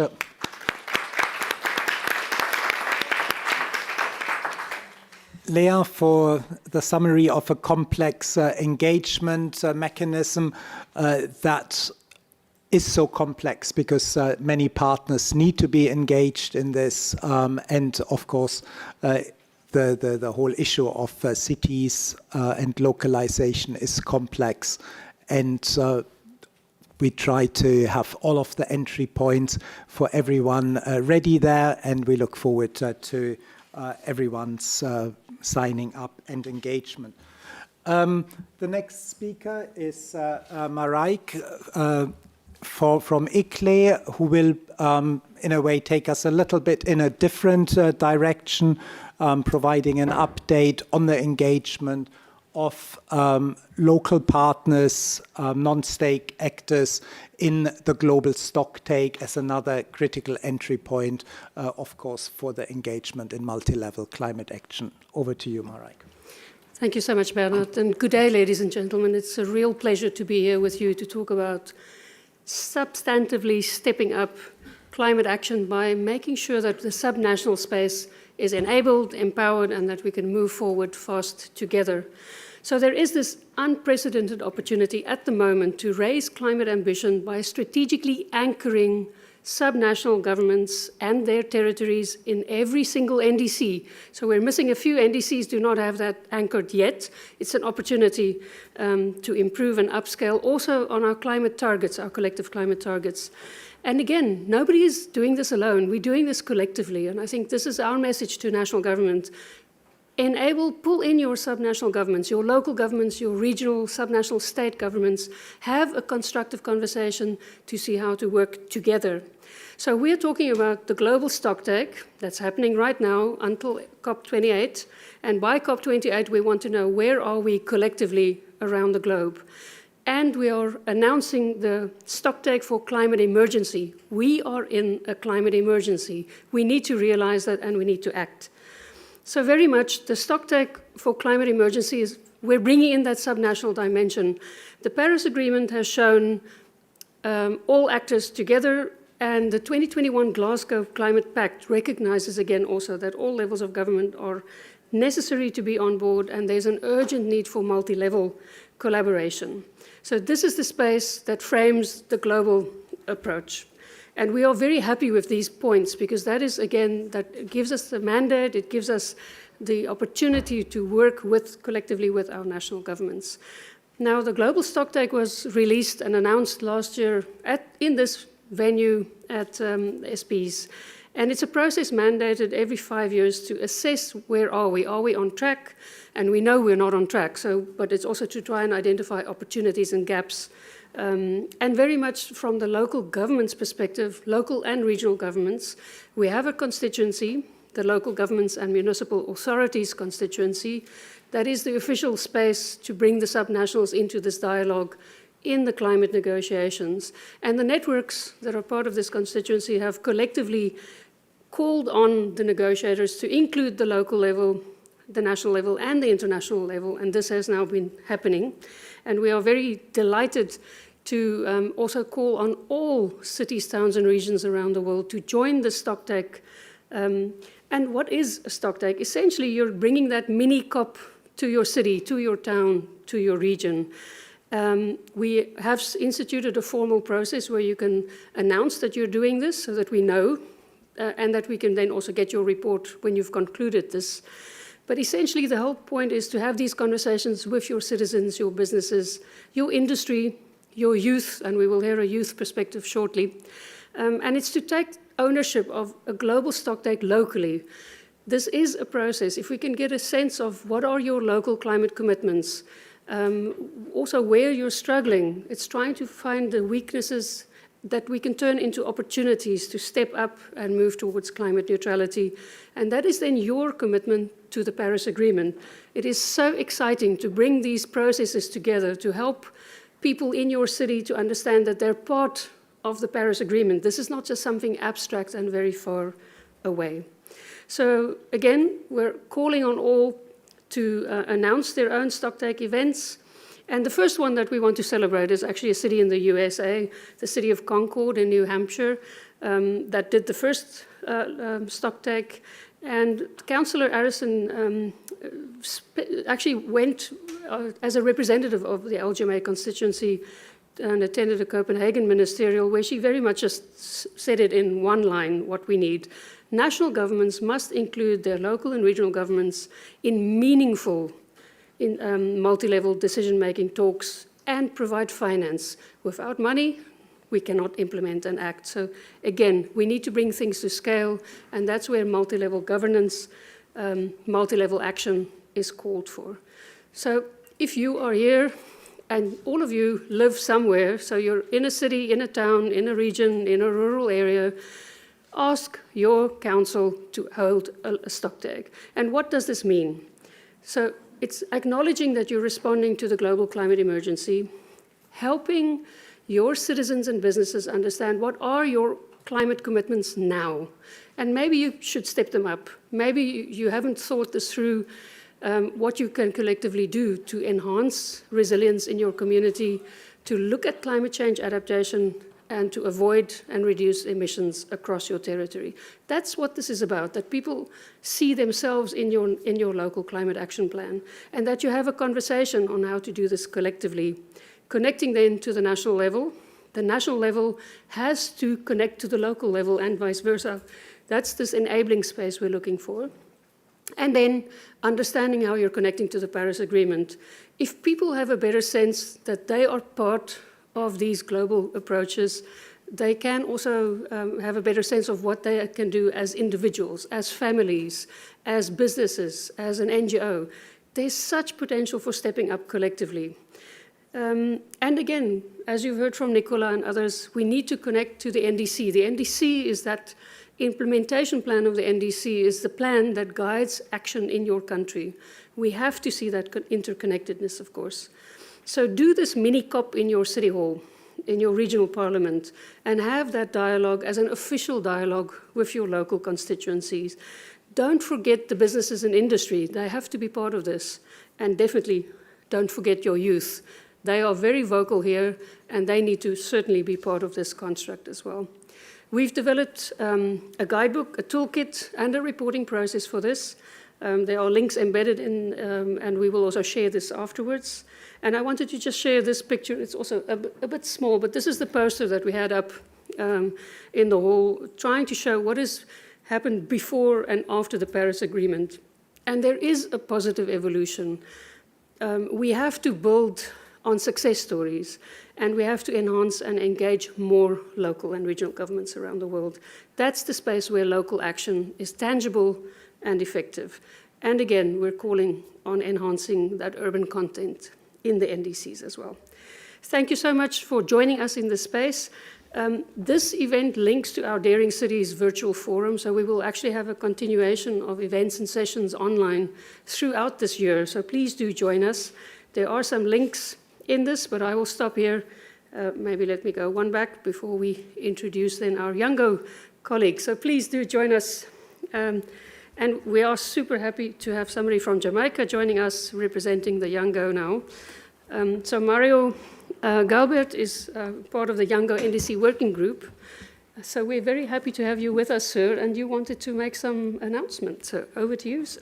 Lea, for the summary of a complex engagement mechanism that is so complex because many partners need to be engaged in this, and of course the whole issue of cities and localization is complex, and we try to have all of the entry points for everyone ready there, and we look forward to everyone's signing up and engagement. The next speaker is Mareike from ICLEI, who will, in a way, take us a little bit in a different direction, providing an update on the engagement of local partners, non-stake actors in the global stocktake as another critical entry point, of course, for the engagement in multi-level climate action. Over to you, Mareike. Thank you so much, Bernard, and good day, ladies and gentlemen. It's a real pleasure to be here with you to talk about substantively stepping up climate action by making sure that the subnational space is enabled, empowered, and that we can move forward fast together. So there is this unprecedented opportunity at the moment to raise climate ambition by strategically anchoring subnational governments and their territories in every single NDC. So we're missing a few NDCs, do not have that anchored yet. It's an opportunity to improve and upscale also on our climate targets, our collective climate targets. And again, nobody is doing this alone. We're doing this collectively. And I think this is our message to national government. Pull in your subnational governments, your local governments, your regional, subnational state governments. Have a constructive conversation to see how to work together. So we're talking about the global stocktake that's happening right now until COP28. And by COP28, we want to know where are we collectively around the globe. And we are announcing the stocktake for climate emergency. We are in a climate emergency. We need to realize that and we need to act. So very much the stocktake for climate emergency is we're bringing in that subnational dimension. The Paris Agreement has shown all actors together, and the 2021 Glasgow Climate Pact recognizes again also that all levels of government are necessary to be on board, and there's an urgent need for multi-level collaboration. So this is the space that frames the global approach. And we are very happy with these points because that is, again, that gives us the mandate, it gives us the opportunity to work collectively with our national governments. Now, the global stocktake was released and announced last year in this venue at SPs. And it's a process mandated every 5 years to assess where are we on track? And we know we're not on track, but it's also to try and identify opportunities and gaps. And very much from the local government's perspective, local and regional governments, we have a constituency, the local governments and municipal authorities constituency, that is the official space to bring the subnationals into this dialogue in the climate negotiations. And the networks that are part of this constituency have collectively called on the negotiators to include the local level, the national level, and the international level, and this has now been happening. And we are very delighted to also call on all cities, towns, and regions around the world to join the stocktake. And what is a stocktake? Essentially, you're bringing that mini COP to your city, to your town, to your region. We have instituted a formal process where you can announce that you're doing this so that we know, and that we can then also get your report when you've concluded this. But essentially, the whole point is to have these conversations with your citizens, your businesses, your industry, your youth, and we will hear a youth perspective shortly. And it's to take ownership of a global stocktake locally. This is a process. If we can get a sense of what are your local climate commitments, also where you're struggling, it's trying to find the weaknesses that we can turn into opportunities to step up and move towards climate neutrality. And that is then your commitment to the Paris Agreement. It is so exciting to bring these processes together to help people in your city to understand that they're part of the Paris Agreement. This is not just something abstract and very far away. So again, we're calling on all to announce their own stocktake events. And the first one that we want to celebrate is actually a city in the USA, the city of Concord in New Hampshire, that did the first stocktake. And Councillor Arison actually went as a representative of the LGMA constituency and attended a Copenhagen ministerial where she very much just said it in one line, what we need. National governments must include their local and regional governments in meaningful multi-level decision-making talks and provide finance. Without money, we cannot implement and act. So again, we need to bring things to scale, and that's where multi-level governance, multi-level action is called for. So if you are here, and all of you live somewhere, so you're in a city, in a town, in a region, in a rural area, ask your council to hold a stocktake. And what does this mean? So it's acknowledging that you're responding to the global climate emergency, helping your citizens and businesses understand what are your climate commitments now. And maybe you should step them up. Maybe you haven't thought this through, what you can collectively do to enhance resilience in your community, to look at climate change adaptation, and to avoid and reduce emissions across your territory. That's what this is about, that people see themselves in your local climate action plan, and that you have a conversation on how to do this collectively, connecting then to the national level. The national level has to connect to the local level and vice versa. That's this enabling space we're looking for. And then understanding how you're connecting to the Paris Agreement. If people have a better sense that they are part of these global approaches, they can also have a better sense of what they can do as individuals, as families, as businesses, as an NGO. There's such potential for stepping up collectively. And again, as you've heard from Nicola and others, we need to connect to the NDC. The NDC is that implementation plan of the NDC, is the plan that guides action in your country. We have to see that interconnectedness, of course. So do this mini COP in your city hall, in your regional parliament, and have that dialogue as an official dialogue with your local constituencies. Don't forget the businesses and industry. They have to be part of this. And definitely don't forget your youth. They are very vocal here, and they need to certainly be part of this construct as well. We've developed a guidebook, a toolkit, and a reporting process for this. There are links embedded in, and we will also share this afterwards. And I wanted to just share this picture. It's also a bit small, but this is the poster that we had up in the hall, trying to show what has happened before and after the Paris Agreement. And there is a positive evolution. We have to build on success stories, and we have to enhance and engage more local and regional governments around the world. That's the space where local action is tangible and effective. And again, we're calling on enhancing that urban content in the NDCs as well. Thank you so much for joining us in this space. This event links to our Daring Cities virtual forum, so we will actually have a continuation of events and sessions online throughout this year, so please do join us. There are some links in this, but I will stop here. Maybe let me go one back before we introduce then our Youngo colleagues. So please do join us. And we are super happy to have somebody from Jamaica joining us, representing the Youngo now. So Mario Galbert is part of the Youngo NDC working group. So we're very happy to have you with us, sir, and you wanted to make some announcements. So over to you, sir.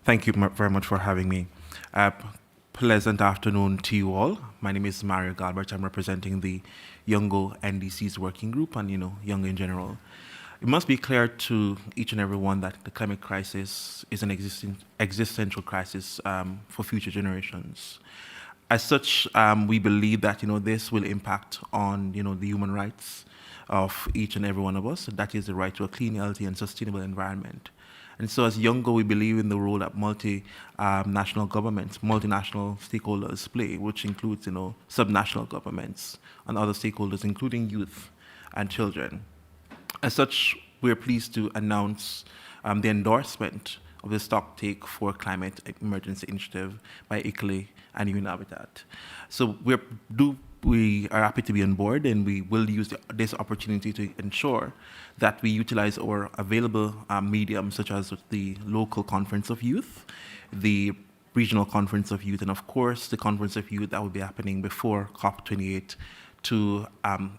Thank you very much for having me. Pleasant afternoon to you all. My name is Mario Galbert. I'm representing the Youngo NDC's working group and, Youngo in general. It must be clear to each and every one that the climate crisis is an existential crisis for future generations. As such, we believe that this will impact on the human rights of each and every one of us. That is the right to a clean, healthy, and sustainable environment. And so, as Youngo, we believe in the role that multinational governments, multinational stakeholders play, which includes subnational governments and other stakeholders, including youth and children. As such, we're pleased to announce the endorsement of the stocktake for climate emergency initiative by ICLEI and UN Habitat. So we are happy to be on board, and we will use this opportunity to ensure that we utilize our available mediums, such as the local conference of youth, the regional conference of youth, and of course the conference of youth that will be happening before COP28, to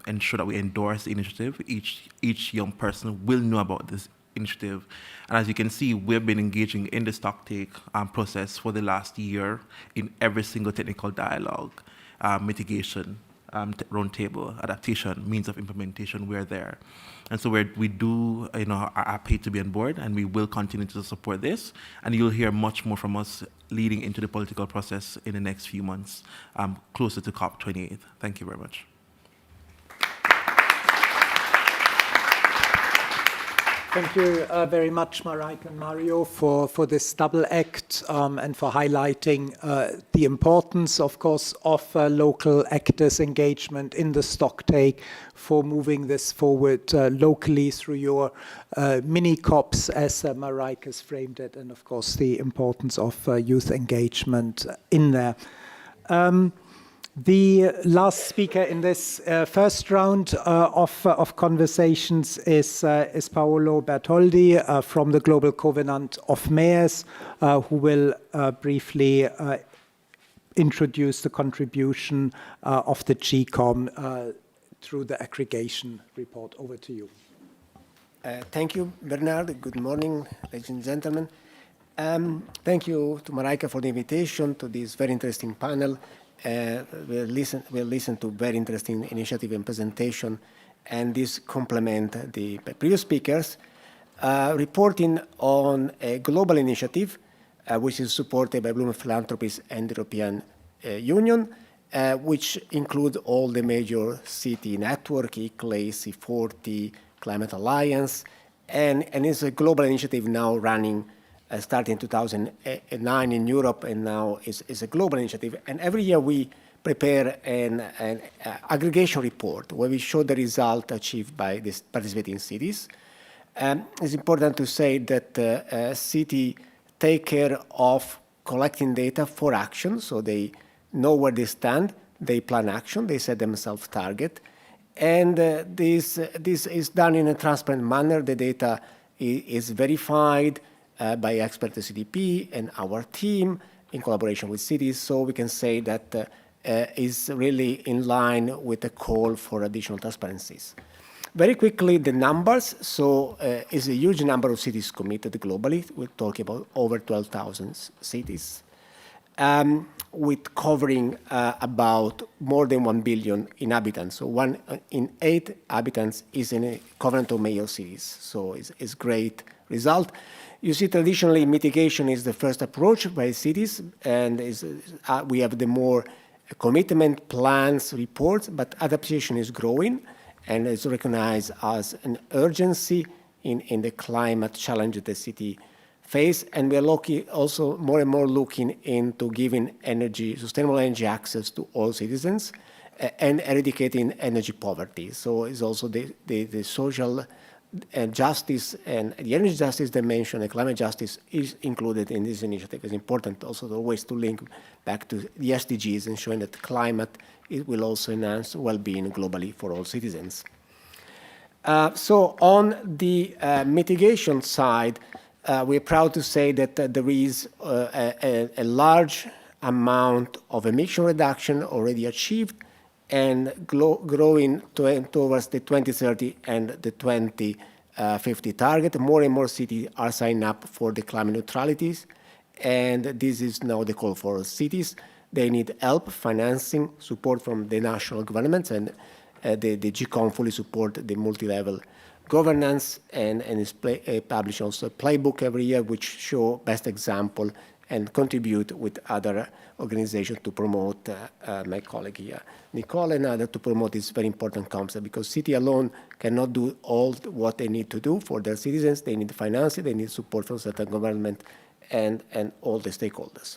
ensure that we endorse the initiative. Each young person will know about this initiative. And as you can see, we've been engaging in the stocktake process for the last year in every single technical dialogue, mitigation, roundtable, adaptation, means of implementation, we're there. And so we are happy to be on board, and we will continue to support this. And you'll hear much more from us leading into the political process in the next few months, closer to COP28. Thank you very much. Thank you very much, Mareike and Mario, for this double act and for highlighting the importance, of course, of local actors' engagement in the stocktake, for moving this forward locally through your mini-COPs, as Mareike has framed it, and of course the importance of youth engagement in there. The last speaker in this first round of conversations is Paolo Bertoldi from the Global Covenant of Mayors, who will briefly introduce the contribution of the GCOM through the aggregation report. Over to you. Thank you, Bernard. Good morning, ladies and gentlemen. Thank you to Mareike for the invitation to this very interesting panel. We'll listen to very interesting initiative and presentation, and this complement the previous speakers, reporting on a global initiative which is supported by Bloom Philanthropies and the European Union, which include all the major city network, ICLEI, C40, Climate Alliance, and it's a global initiative now running starting in 2009 in Europe, and now is a global initiative. And every year we prepare an aggregation report where we show the result achieved by these participating cities. It's important to say that cities take care of collecting data for action, so they know where they stand, they plan action, they set themselves target, and this is done in a transparent manner. The data is verified by experts at CDP and our team in collaboration with cities, so we can say that is really in line with the call for additional transparencies. Very quickly, the numbers. So is a huge number of cities committed globally. We're talking about over 12,000 cities. with covering about more than 1 billion inhabitants. So 1 in 8 inhabitants is in a covenant of major cities. So it's great result. You see, traditionally, mitigation is the first approach by cities, and we have the more commitment plans reports, but adaptation is growing and is recognized as an urgency in the climate challenge that the city face. And we are also more and more looking into giving sustainable energy access to all citizens and eradicating energy poverty. So it's also the social justice and the energy justice dimension, the climate justice is included in this initiative. It's important also always to link back to the SDGs and showing that climate will also enhance well-being globally for all citizens. So on the mitigation side, we're proud to say that there is a large amount of emission reduction already achieved and growing towards the 2030 and the 2050 target. More and more cities are signing up for the climate neutralities, and this is now the call for cities. They need help, financing, support from the national governments, and the GCOM fully support the multi-level governance and publish also a playbook every year which show best example and contribute with other organizations to promote, my colleague here, Nicole and others, to promote this very important concept, because city alone cannot do all what they need to do for their citizens. They need financing, they need support from certain government and all the stakeholders.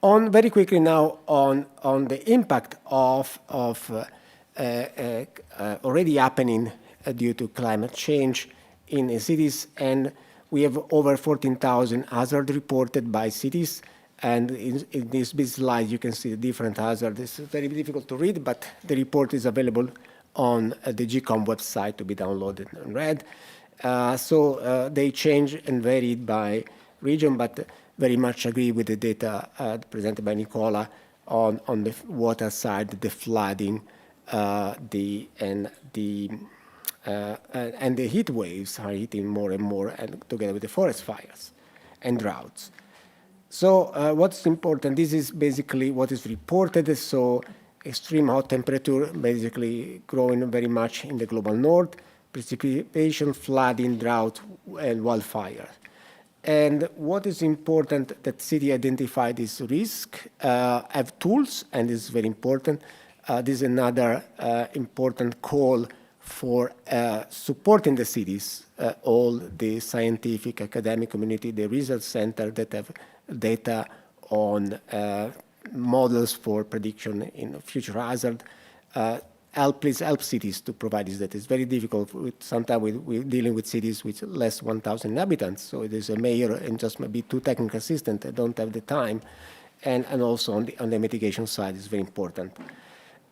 Very quickly now on the impact of already happening due to climate change in the cities, and we have over 14,000 hazards reported by cities, and in this big slide you can see the different hazards. It's very difficult to read, but the report is available on the GCOM website to be downloaded and read. So they change and vary by region, but very much agree with the data presented by Nicola on the water side, the flooding, and the heat waves are hitting more and more, and together with the forest fires and droughts. So what's important, this is basically what is reported. So extreme hot temperature basically growing very much in the global north, precipitation, flooding, drought, and wildfire. And what is important that city identify this risk, have tools, and this is very important. This is another important call for supporting the cities, all the scientific, academic community, the research center that have data on models for prediction in future hazard. Please help cities to provide this data. It's very difficult. Sometimes we're dealing with cities with less 1,000 inhabitants, so it is a mayor and just maybe 2 technical assistants that don't have the time, and also on the mitigation side is very important.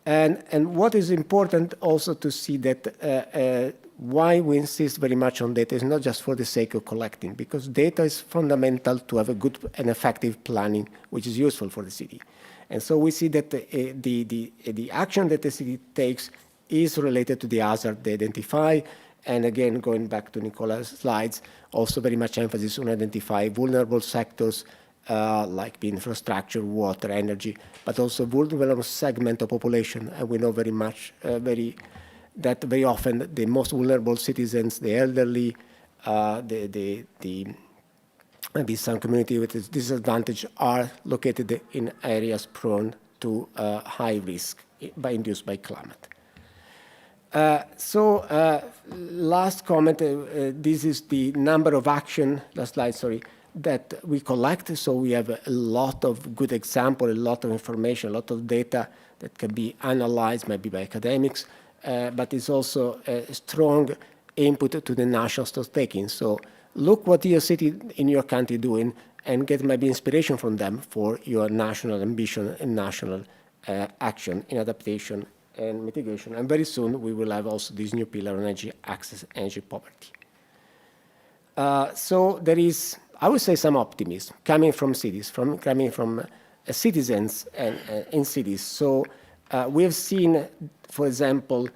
And what is important also to see that why we insist very much on data is not just for the sake of collecting, because data is fundamental to have a good and effective planning, which is useful for the city. And so we see that the action that the city takes is related to the hazard they identify. And again, going back to Nicola's slides, also very much emphasis on identify vulnerable sectors, like the infrastructure, water, energy, but also vulnerable segment of population. And we know very much, that very often the most vulnerable citizens, the elderly, maybe some community with disadvantage are located in areas prone to high risk induced by climate. Last comment, this is the number of action, last slide, sorry, that we collect. So we have a lot of good examples, a lot of information, a lot of data that can be analyzed maybe by academics, but it's also a strong input to the national stock-taking. So look what your city in your country doing and get maybe inspiration from them for your national ambition and national action in adaptation and mitigation. And very soon we will have also this new pillar on energy access, energy poverty. So there is, I would say, some optimism coming from cities, coming from citizens and in cities. So we have seen, for example,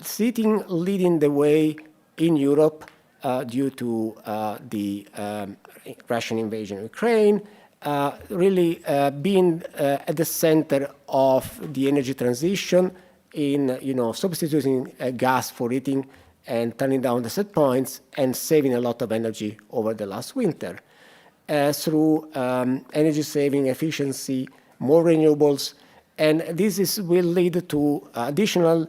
cities leading the way in Europe due to the Russian invasion of Ukraine, really being at the center of the energy transition in, substituting gas for heating and turning down the set points and saving a lot of energy over the last winter through energy saving, efficiency, more renewables, and this will lead to additional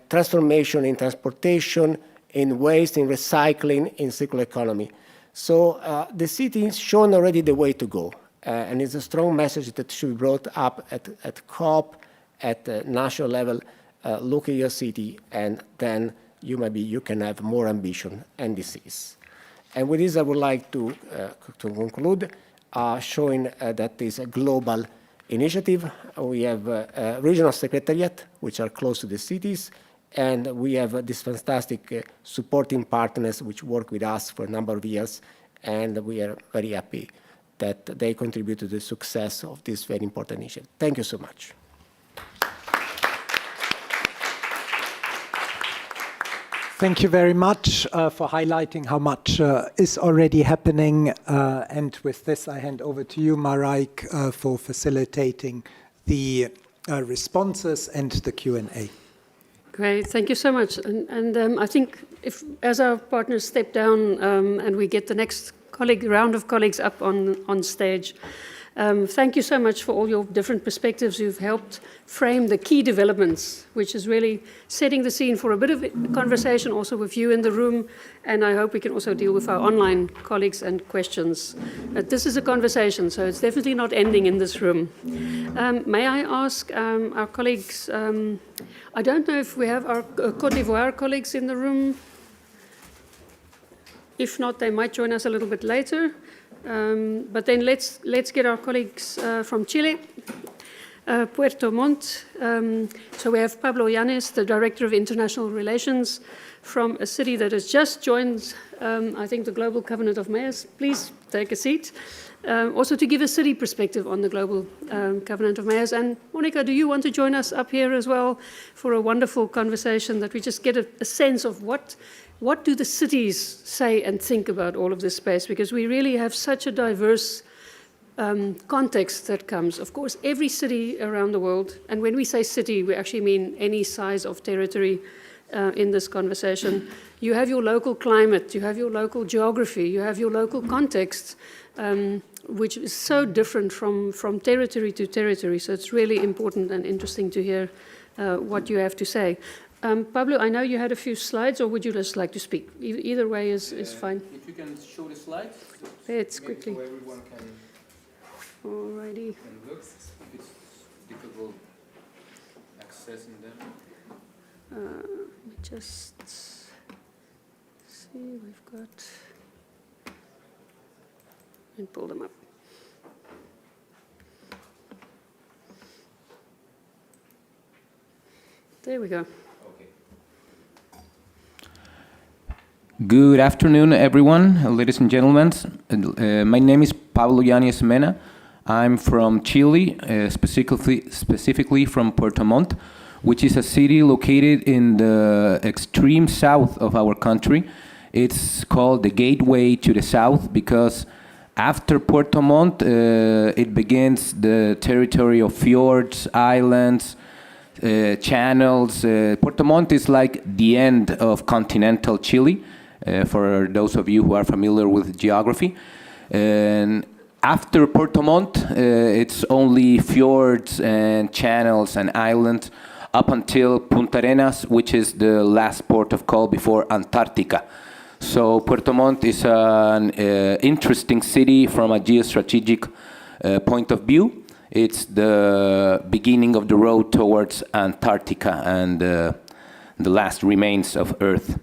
transformation in transportation, in waste, in recycling, in circular economy. So the city has shown already the way to go, and it's a strong message that should be brought up at COP, at the national level. Look at your city, and then you can have more ambition and disease. And with this, I would like to conclude, showing that this is a global initiative. We have a regional secretariat, which are close to the cities, and we have these fantastic supporting partners which work with us for a number of years, and we are very happy that they contribute to the success of this very important initiative. Thank you so much. Thank you very much for highlighting how much is already happening. And with this, I hand over to you, Mareike, for facilitating the responses and the Q&A. Great, thank you so much. And I think if, as our partners step down and we get the next round of colleagues up on stage, thank you so much for all your different perspectives. You've helped frame the key developments, which is really setting the scene for a bit of conversation also with you in the room, and I hope we can also deal with our online colleagues and questions. This is a conversation, so it's definitely not ending in this room. May I ask our colleagues, I don't know if we have our Côte d'Ivoire colleagues in the room. If not, they might join us a little bit later. But then let's get our colleagues from Chile, Puerto Montt. So we have Pablo Yanes, the Director of International Relations, from a city that has just joined, I think, the Global Covenant of Mayors. Please take a seat. Also to give a city perspective on the Global Covenant of Mayors. And Monica, do you want to join us up here as well for a wonderful conversation that we just get a sense of what do the cities say and think about all of this space? Because we really have such a diverse context that comes. Of course, every city around the world, and when we say city, we actually mean any size of territory in this conversation. You have your local climate, you have your local geography, you have your local context, which is so different from territory to territory. So it's really important and interesting to hear what you have to say. Pablo, I know you had a few slides, or would you just like to speak? Either way is fine. If you can show the slides. It's quickly. So everyone can, Alrighty. can look. If it's difficult accessing them. Let me just see, we've got, and pull them up. There we go. Good afternoon, everyone, ladies and gentlemen. My name is Pablo Yanes Mena. I'm from Chile, specifically from Puerto Montt, which is a city located in the extreme south of our country. It's called the gateway to the south because after Puerto Montt, it begins the territory of fjords, islands, channels. Puerto Montt is like the end of continental Chile. For those of you who are familiar with geography. And after Puerto Montt, it's only fjords and channels and islands up until Punta Arenas, which is the last port of call before Antarctica. So Puerto Montt is an interesting city from a geostrategic point of view. It's the beginning of the road towards Antarctica and the last remains of Earth.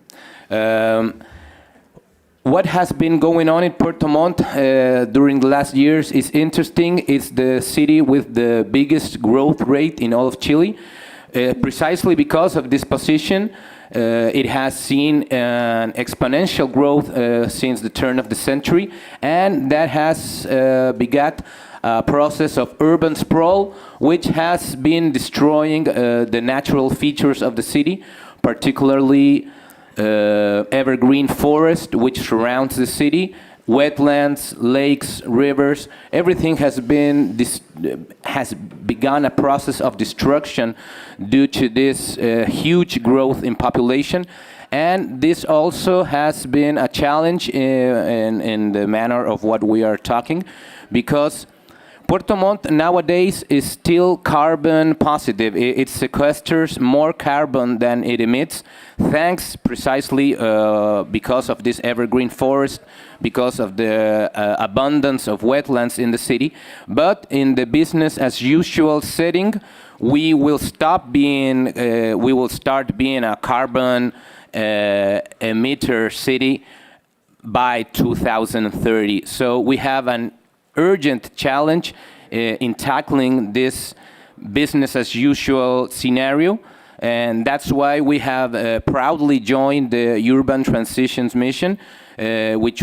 What has been going on in Puerto Montt during the last years is interesting. It's the city with the biggest growth rate in all of Chile. Precisely because of this position, it has seen an exponential growth since the turn of the century, and that has begat a process of urban sprawl, which has been destroying the natural features of the city, particularly evergreen forest which surrounds the city, wetlands, lakes, rivers, everything has begun a process of destruction due to this huge growth in population. And this also has been a challenge in the manner of what we are talking, because Puerto Montt nowadays is still carbon positive. It sequesters more carbon than it emits, thanks precisely because of this evergreen forest, because of the abundance of wetlands in the city. But in the business as usual setting, we will start being a carbon emitter city by 2030. So we have an urgent challenge in tackling this business as usual scenario, and that's why we have proudly joined the Urban Transitions Mission, with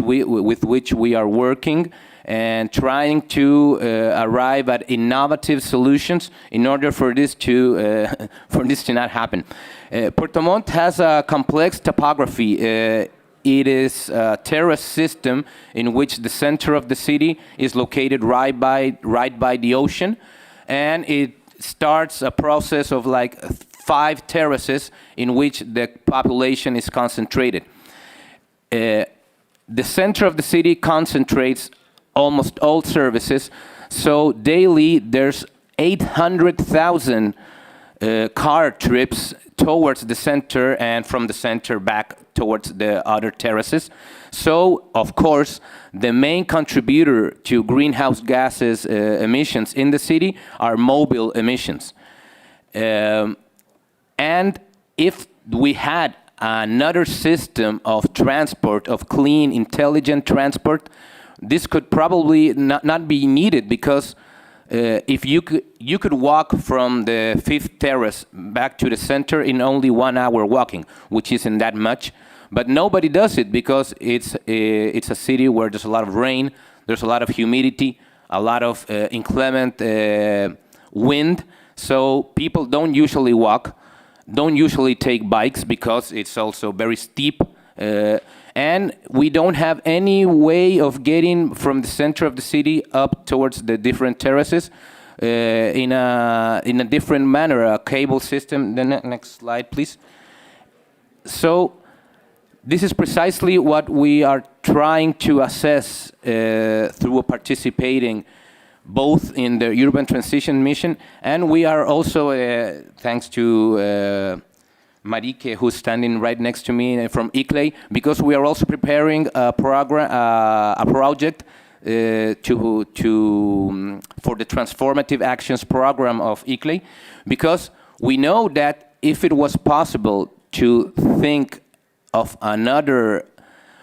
which we are working and trying to arrive at innovative solutions in order for this to not happen. Puerto Montt has a complex topography. It is a terrace system in which the center of the city is located right by the ocean, and it starts a process of like 5 terraces in which the population is concentrated. The center of the city concentrates almost all services, so daily there's 800,000 car trips towards the center and from the center back towards the other terraces. So, of course, the main contributor to greenhouse gases emissions in the city are mobile emissions. And if we had another system of transport, of clean, intelligent transport, this could probably not be needed, because if you could walk from the 5th terrace back to the center in only 1 hour walking, which isn't that much. But nobody does it because it's a city where there's a lot of rain, there's a lot of humidity, a lot of inclement wind. So people don't usually walk, don't usually take bikes because it's also very steep. And we don't have any way of getting from the center of the city up towards the different terraces in a different manner, a cable system. The next slide, please. So this is precisely what we are trying to assess through participating both in the Urban Transition Mission, and we are also, thanks to Marique, who's standing right next to me from ICLEI, because we are also preparing a program, a project for the Transformative Actions program of ICLEI, because we know that if it was possible to think of another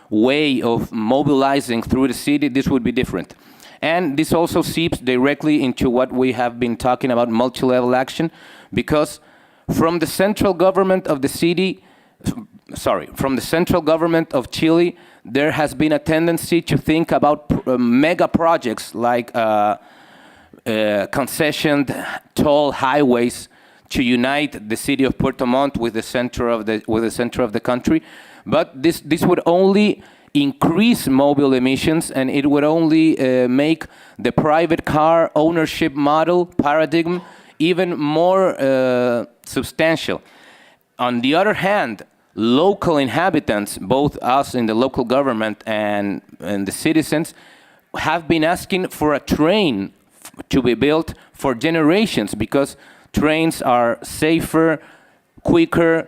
way of mobilizing through the city, this would be different. And this also seeps directly into what we have been talking about, multi-level action, because from the central government of the city, from the central government of Chile, there has been a tendency to think about mega projects like concessioned toll highways to unite the city of Puerto Montt with the center of the country. But this would only increase mobile emissions, and it would only make the private car ownership model paradigm even more substantial. On the other hand, local inhabitants, both us in the local government and the citizens, have been asking for a train to be built for generations, because trains are safer, quicker,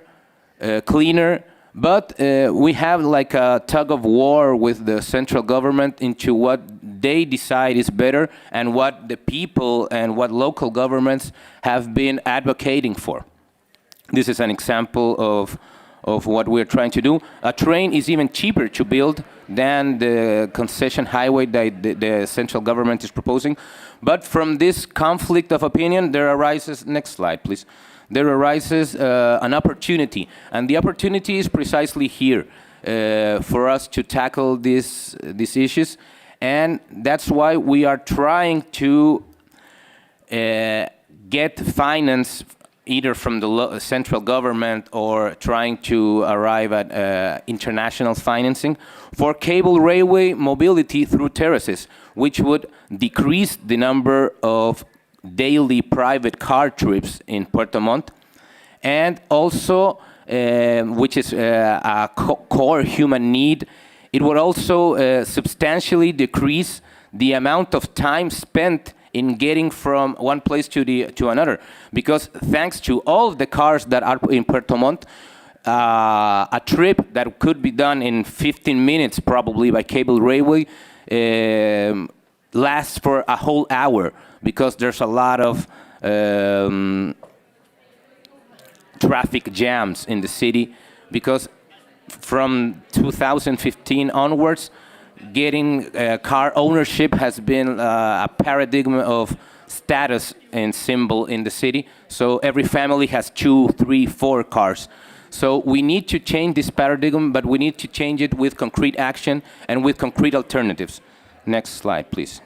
cleaner. But we have like a tug of war with the central government into what they decide is better and what the people and what local governments have been advocating for. This is an example of what we're trying to do. A train is even cheaper to build than the concession highway that the central government is proposing. But from this conflict of opinion, there arises, next slide please, there arises an opportunity. And the opportunity is precisely here for us to tackle these issues. And that's why we are trying to get finance either from the central government or trying to arrive at international financing for cable railway mobility through terraces, which would decrease the number of daily private car trips in Puerto Montt, and also, which is a core human need, it would also substantially decrease the amount of time spent in getting from one place to another, because thanks to all of the cars that are in Puerto Montt, a trip that could be done in 15 minutes probably by cable railway lasts for a whole hour, because there's a lot of traffic jams in the city, because from 2015 onwards, getting car ownership has been a paradigm of status and symbol in the city. So every family has 2, 3, 4 cars. So we need to change this paradigm, but we need to change it with concrete action and with concrete alternatives. Next slide, please.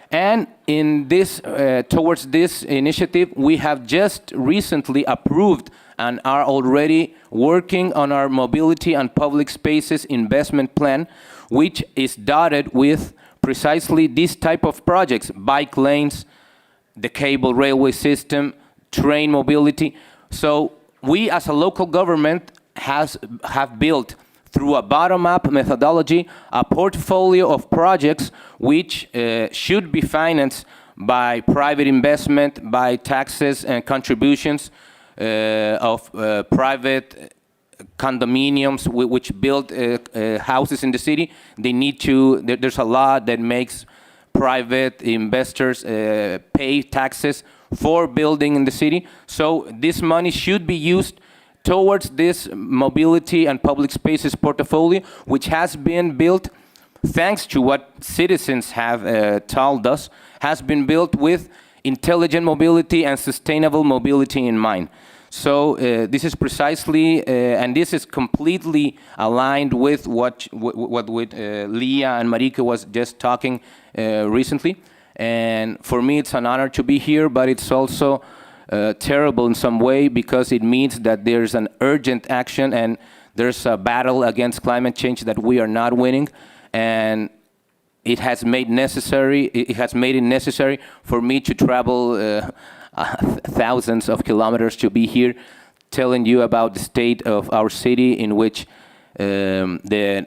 And in this, towards this initiative, we have just recently approved and are already working on our mobility and public spaces investment plan, which is dotted with precisely this type of projects: bike lanes, the cable railway system, train mobility. So we as a local government have built, through a bottom-up methodology, a portfolio of projects which should be financed by private investment, by taxes and contributions of private condominiums which build houses in the city. They need to, there's a law that makes private investors pay taxes for building in the city. So this money should be used towards this mobility and public spaces portfolio, which has been built, thanks to what citizens have told us, has been built with intelligent mobility and sustainable mobility in mind. So this is precisely, and this is completely aligned with what Leah and Marika was just talking recently. And for me, it's an honor to be here, but it's also terrible in some way, because it means that there's an urgent action and there's a battle against climate change that we are not winning. And it has made it necessary for me to travel thousands of kilometers to be here, telling you about the state of our city, in which the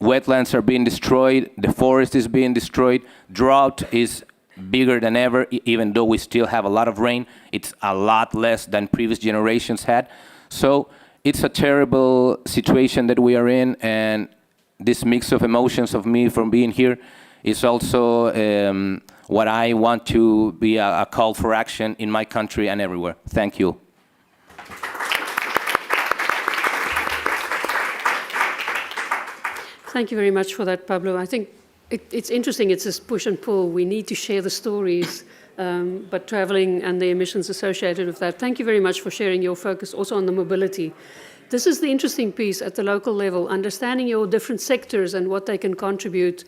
wetlands are being destroyed, the forest is being destroyed, drought is bigger than ever. Even though we still have a lot of rain, it's a lot less than previous generations had. So it's a terrible situation that we are in, and this mix of emotions of me from being here is also what I want to be a call for action in my country and everywhere. Thank you. Thank you very much for that, Pablo. I think it's interesting. It's this push and pull. We need to share the stories, but traveling and the emissions associated with that. Thank you very much for sharing your focus also on the mobility. This is the interesting piece at the local level, understanding your different sectors and what they can contribute,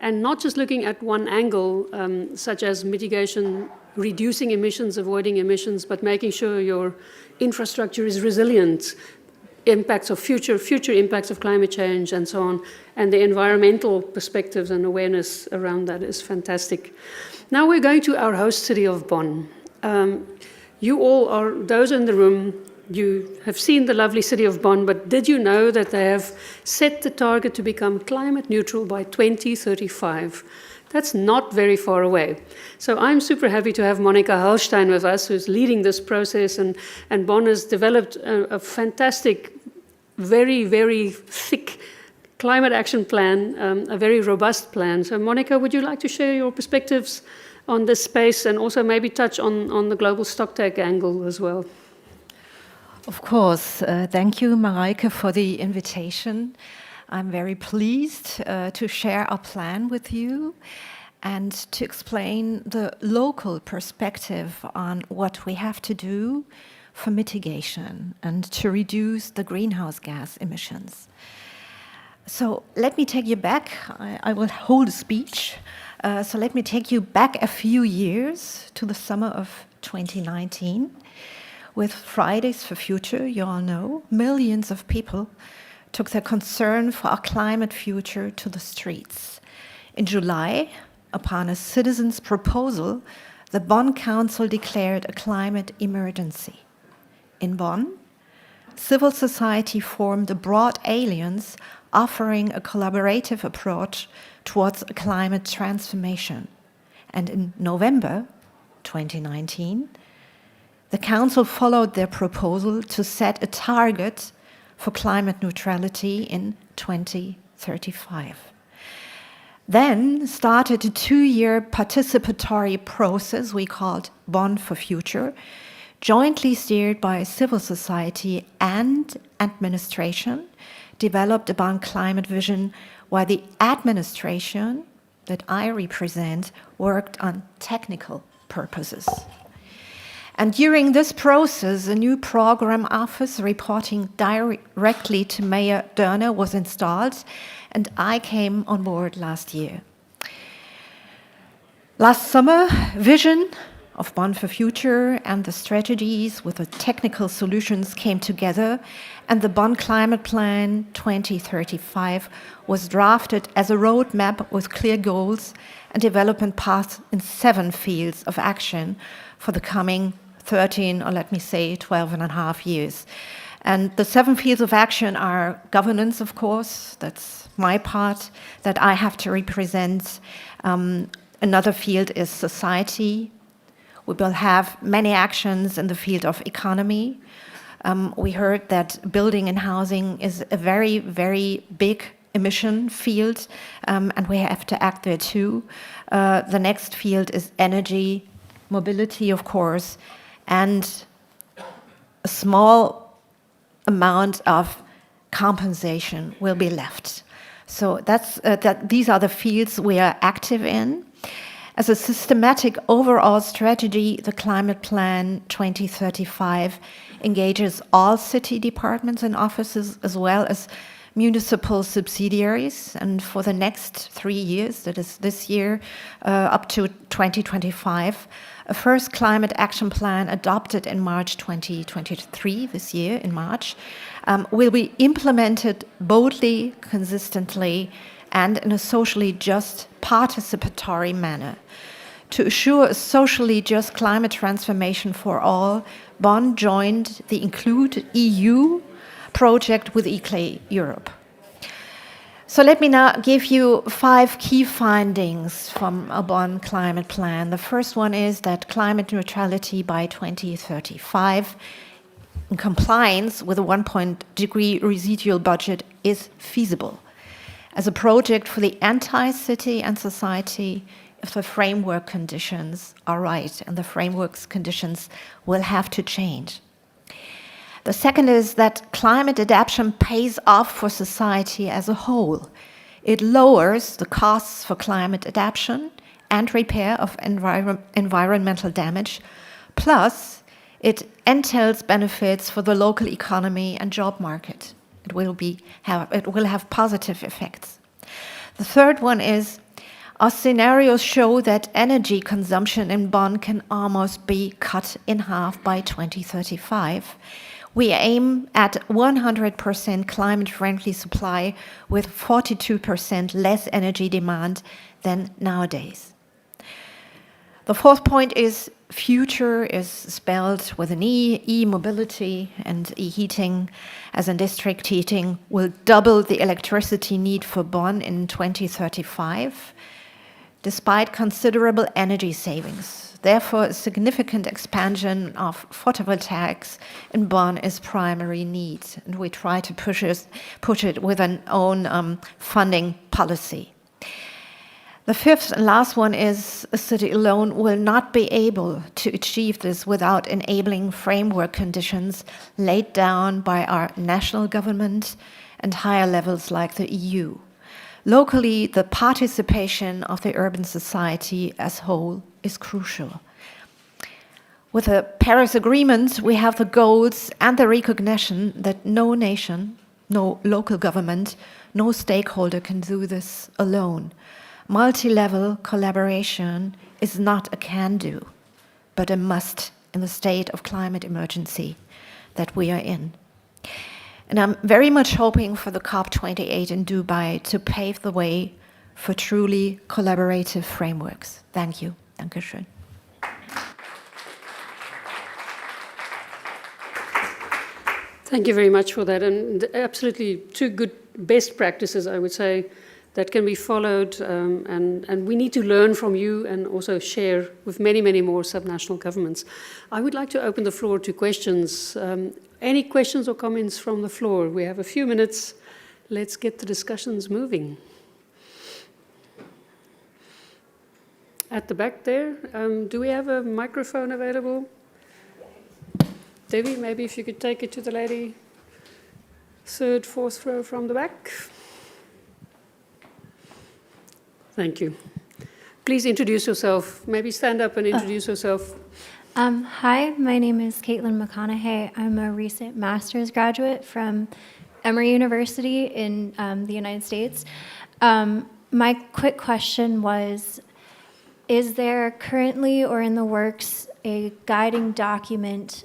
and not just looking at one angle, such as mitigation, reducing emissions, avoiding emissions, but making sure your infrastructure is resilient, impacts of future impacts of climate change and so on, and the environmental perspectives and awareness around that is fantastic. Now we're going to our host city of Bonn. You all are, those in the room, you have seen the lovely city of Bonn, but did you know that they have set the target to become climate neutral by 2035? That's not very far away. So I'm super happy to have Monica Hallstein with us, who's leading this process, and Bonn has developed a fantastic, very, very thick climate action plan, a very robust plan. So Monica, would you like to share your perspectives on this space, and also maybe touch on the global stocktake angle as well? Of course. Thank you, Mareike, for the invitation. I'm very pleased to share our plan with you and to explain the local perspective on what we have to do for mitigation and to reduce the greenhouse gas emissions. So let me take you back. I will hold a speech. So let me take you back a few years to the summer of 2019. With Fridays for Future, you all know, millions of people took their concern for our climate future to the streets. In July, upon a citizen's proposal, the Bonn Council declared a climate emergency. In Bonn, civil society formed a broad alliance offering a collaborative approach towards a climate transformation. And in November 2019, the Council followed their proposal to set a target for climate neutrality in 2035. Then started a 2-year participatory process we called Bonn for Future, jointly steered by civil society and administration, developed a Bonn climate vision while the administration that I represent worked on technical purposes. And during this process, a new program office reporting directly to Mayor Dörner was installed, and I came on board last year. Last summer, vision of Bonn for Future and the strategies with the technical solutions came together, and the Bonn Climate Plan 2035 was drafted as a roadmap with clear goals and development paths in 7 fields of action for the coming 13, or let me say 12 and a half years. And the 7 fields of action are governance, of course, that's my part that I have to represent. Another field is society. We will have many actions in the field of economy. We heard that building and housing is a very, very big emission field, and we have to act there too. The next field is energy, mobility, of course, and a small amount of compensation will be left. So these are the fields we are active in. As a systematic overall strategy, the Climate Plan 2035 engages all city departments and offices as well as municipal subsidiaries. And for the next 3 years, that is this year up to 2025, a first climate action plan adopted in March 2023, this year in March, will be implemented boldly, consistently, and in a socially just, participatory manner. To assure a socially just climate transformation for all, Bonn joined the Include EU project with ICLEI-Europe. So let me now give you 5 key findings from a Bonn climate plan. The first one is that climate neutrality by 2035 in compliance with a 1-degree residual budget is feasible as a project for the entire city and society if the framework conditions are right, and the framework's conditions will have to change. The second is that climate adaptation pays off for society as a whole. It lowers the costs for climate adaptation and repair of environmental damage, plus it entails benefits for the local economy and job market. It will have positive effects. The third one is our scenarios show that energy consumption in Bonn can almost be cut in half by 2035. We aim at 100% climate-friendly supply with 42% less energy demand than nowadays. The fourth point is future is spelled with an E, e-mobility and e-heating, as in district heating, will double the electricity need for Bonn in 2035, despite considerable energy savings. Therefore, a significant expansion of photovoltaics in Bonn is primary need, and we try to push it with an own funding policy. The fifth and last one is a city alone will not be able to achieve this without enabling framework conditions laid down by our national government and higher levels like the EU. Locally, the participation of the urban society as a whole is crucial. With the Paris Agreement, we have the goals and the recognition that no nation, no local government, no stakeholder can do this alone. Multi-level collaboration is not a can-do, but a must in the state of climate emergency that we are in. And I'm very much hoping for the COP28 in Dubai to pave the way for truly collaborative frameworks. Thank you. Dankeschön. Thank you very much for that. And absolutely two good best practices, I would say, that can be followed. And we need to learn from you and also share with many, many more subnational governments. I would like to open the floor to questions. Any questions or comments from the floor? We have a few minutes. Let's get the discussions moving. At the back there, do we have a microphone available? Debbie, maybe if you could take it to the lady, third, fourth row from the back. Thank you. Please introduce yourself. Maybe stand up and introduce yourself. Hi, my name is Caitlin McConaughey. I'm a recent master's graduate from Emory University in the United States. My quick question was, is there currently or in the works a guiding document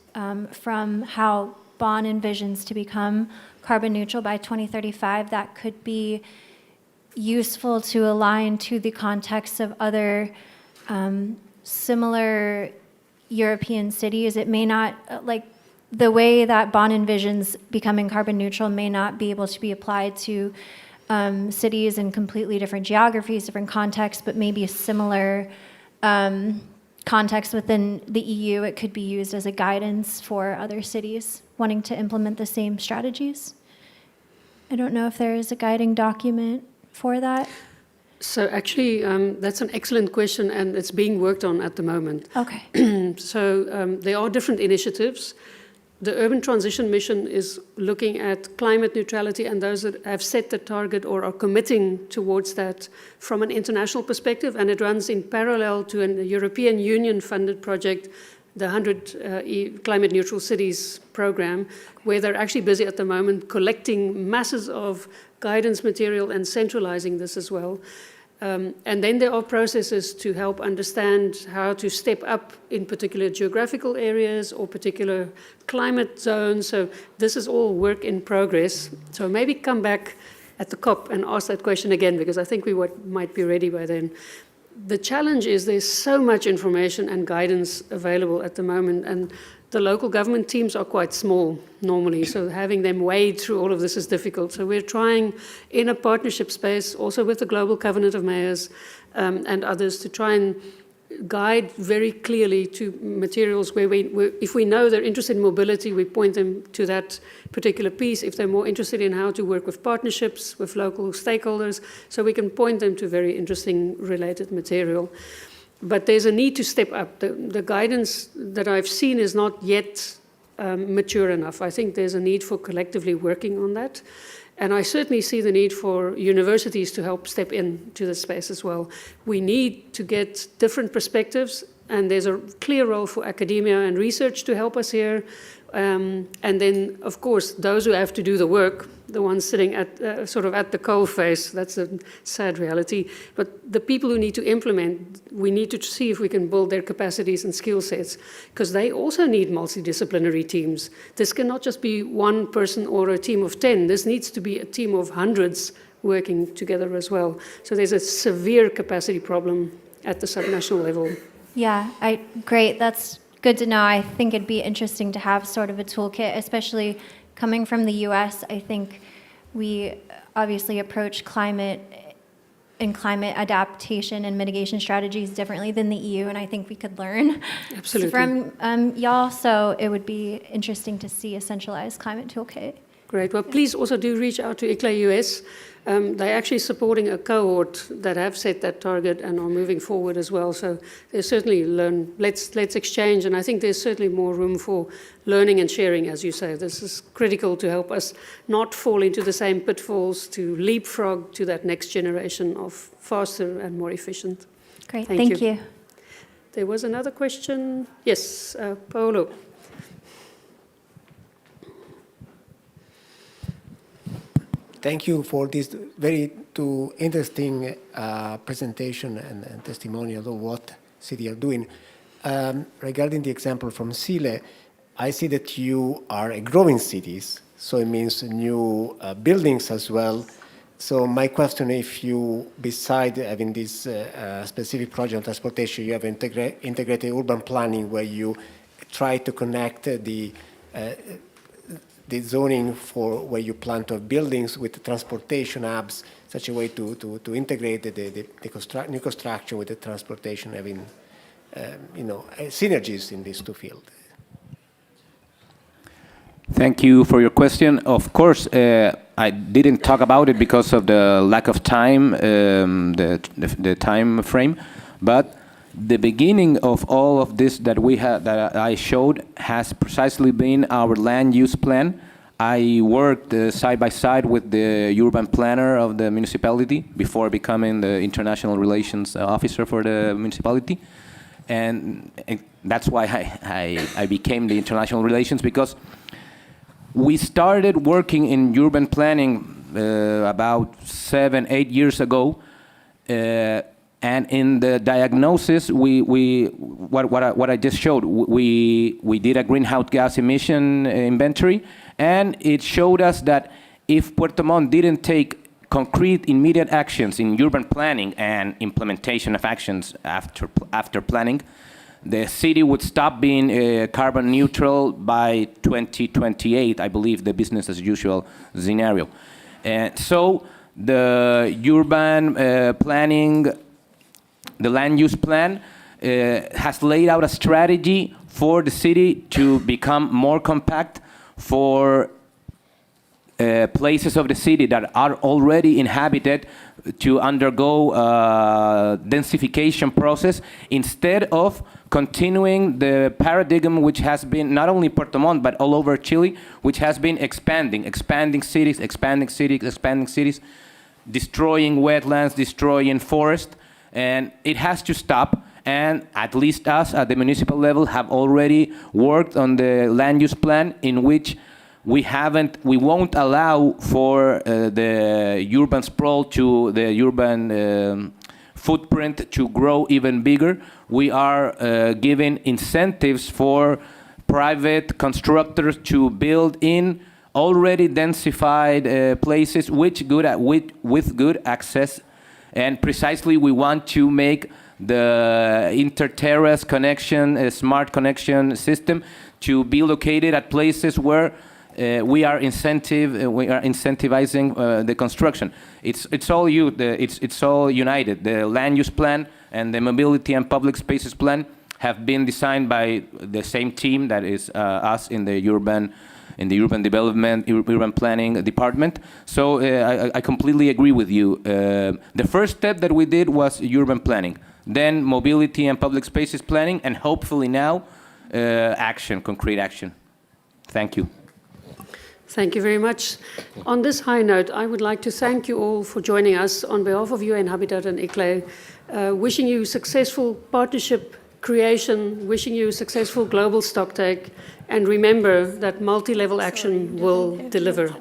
from how Bonn envisions to become carbon neutral by 2035 that could be useful to align to the context of other similar European cities? It may not, like the way that Bonn envisions becoming carbon neutral may not be able to be applied to cities in completely different geographies, different contexts, but maybe a similar context within the EU. It could be used as a guidance for other cities wanting to implement the same strategies. I don't know if there is a guiding document for that. So actually, that's an excellent question, and it's being worked on at the moment. Okay. So there are different initiatives. The Urban Transition Mission is looking at climate neutrality, and those that have set the target or are committing towards that from an international perspective, and it runs in parallel to a European Union-funded project, the 100 Climate Neutral Cities program, where they're actually busy at the moment collecting masses of guidance material and centralizing this as well. And then there are processes to help understand how to step up in particular geographical areas or particular climate zones. So this is all work in progress. So maybe come back at the COP and ask that question again, because I think we might be ready by then. The challenge is there's so much information and guidance available at the moment, and the local government teams are quite small normally, so having them wade through all of this is difficult. So we're trying in a partnership space, also with the Global Covenant of Mayors and others, to try and guide very clearly to materials where if we know they're interested in mobility, we point them to that particular piece. If they're more interested in how to work with partnerships, with local stakeholders, so we can point them to very interesting related material. But there's a need to step up. The guidance that I've seen is not yet mature enough. I think there's a need for collectively working on that. And I certainly see the need for universities to help step into the space as well. We need to get different perspectives, and there's a clear role for academia and research to help us here. And then, of course, those who have to do the work, the ones sitting at sort of at the coalface, that's a sad reality. But the people who need to implement, we need to see if we can build their capacities and skill sets, because they also need multidisciplinary teams. This cannot just be one person or a team of 10. This needs to be a team of hundreds working together as well. So there's a severe capacity problem at the subnational level. Yeah, great. That's good to know. I think it'd be interesting to have sort of a toolkit, especially coming from the US. I think we obviously approach climate and climate adaptation and mitigation strategies differently than the EU, and I think we could learn from y'all. So it would be interesting to see a centralized climate toolkit. Great. Well, please also do reach out to ICLEI-US. They're actually supporting a cohort that have set that target and are moving forward as well. So there's certainly let's exchange, and I think there's certainly more room for learning and sharing, as you say. This is critical to help us not fall into the same pitfalls, to leapfrog to that next generation of faster and more efficient. Great. Thank you. There was another question. Yes, Paolo. Thank you for this very interesting presentation and testimonial of what city are doing. regarding the example from Chile, I see that you are a growing cities, so it means new buildings as well. So my question, if you, beside having this specific project on transportation, you have integrated urban planning where you try to connect the zoning for where you plan to have buildings with the transportation hubs, such a way to integrate the new construction with the transportation, having synergies in these two fields. Thank you for your question. Of course, I didn't talk about it because of the lack of time, the time frame, but the beginning of all of this that I showed has precisely been our land use plan. I worked side by side with the urban planner of the municipality before becoming the international relations officer for the municipality. And that's why I became the international relations, because we started working in urban planning about 7-8 years ago, and in the diagnosis, what I just showed, we did a greenhouse gas emission inventory, and it showed us that if Puerto Montt didn't take concrete immediate actions in urban planning and implementation of actions after planning, the city would stop being carbon neutral by 2028, I believe, the business as usual scenario. And so the urban planning, the land use plan has laid out a strategy for the city to become more compact, for places of the city that are already inhabited to undergo a densification process, instead of continuing the paradigm which has been not only Puerto Montt but all over Chile, which has been expanding cities, destroying wetlands, destroying forest, and it has to stop. And at least us at the municipal level have already worked on the land use plan, in which we won't allow for the urban sprawl to the urban footprint to grow even bigger. We are giving incentives for private constructors to build in already densified places with good access. And precisely we want to make the inter-terrace connection, a smart connection system, to be located at places where we are incentivizing the construction. It's all united. The land use plan and the mobility and public spaces plan have been designed by the same team that is us in the urban development, urban planning department. So I completely agree with you. The first step that we did was urban planning, then mobility and public spaces planning, and hopefully now concrete action. Thank you. Thank you very much. On this high note, I would like to thank you all for joining us on behalf of UN Habitat and ICLEI, wishing you successful partnership creation, wishing you successful global stocktake, and remember that multi-level action will deliver.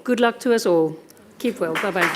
Good luck to us all. Keep well. Bye-bye.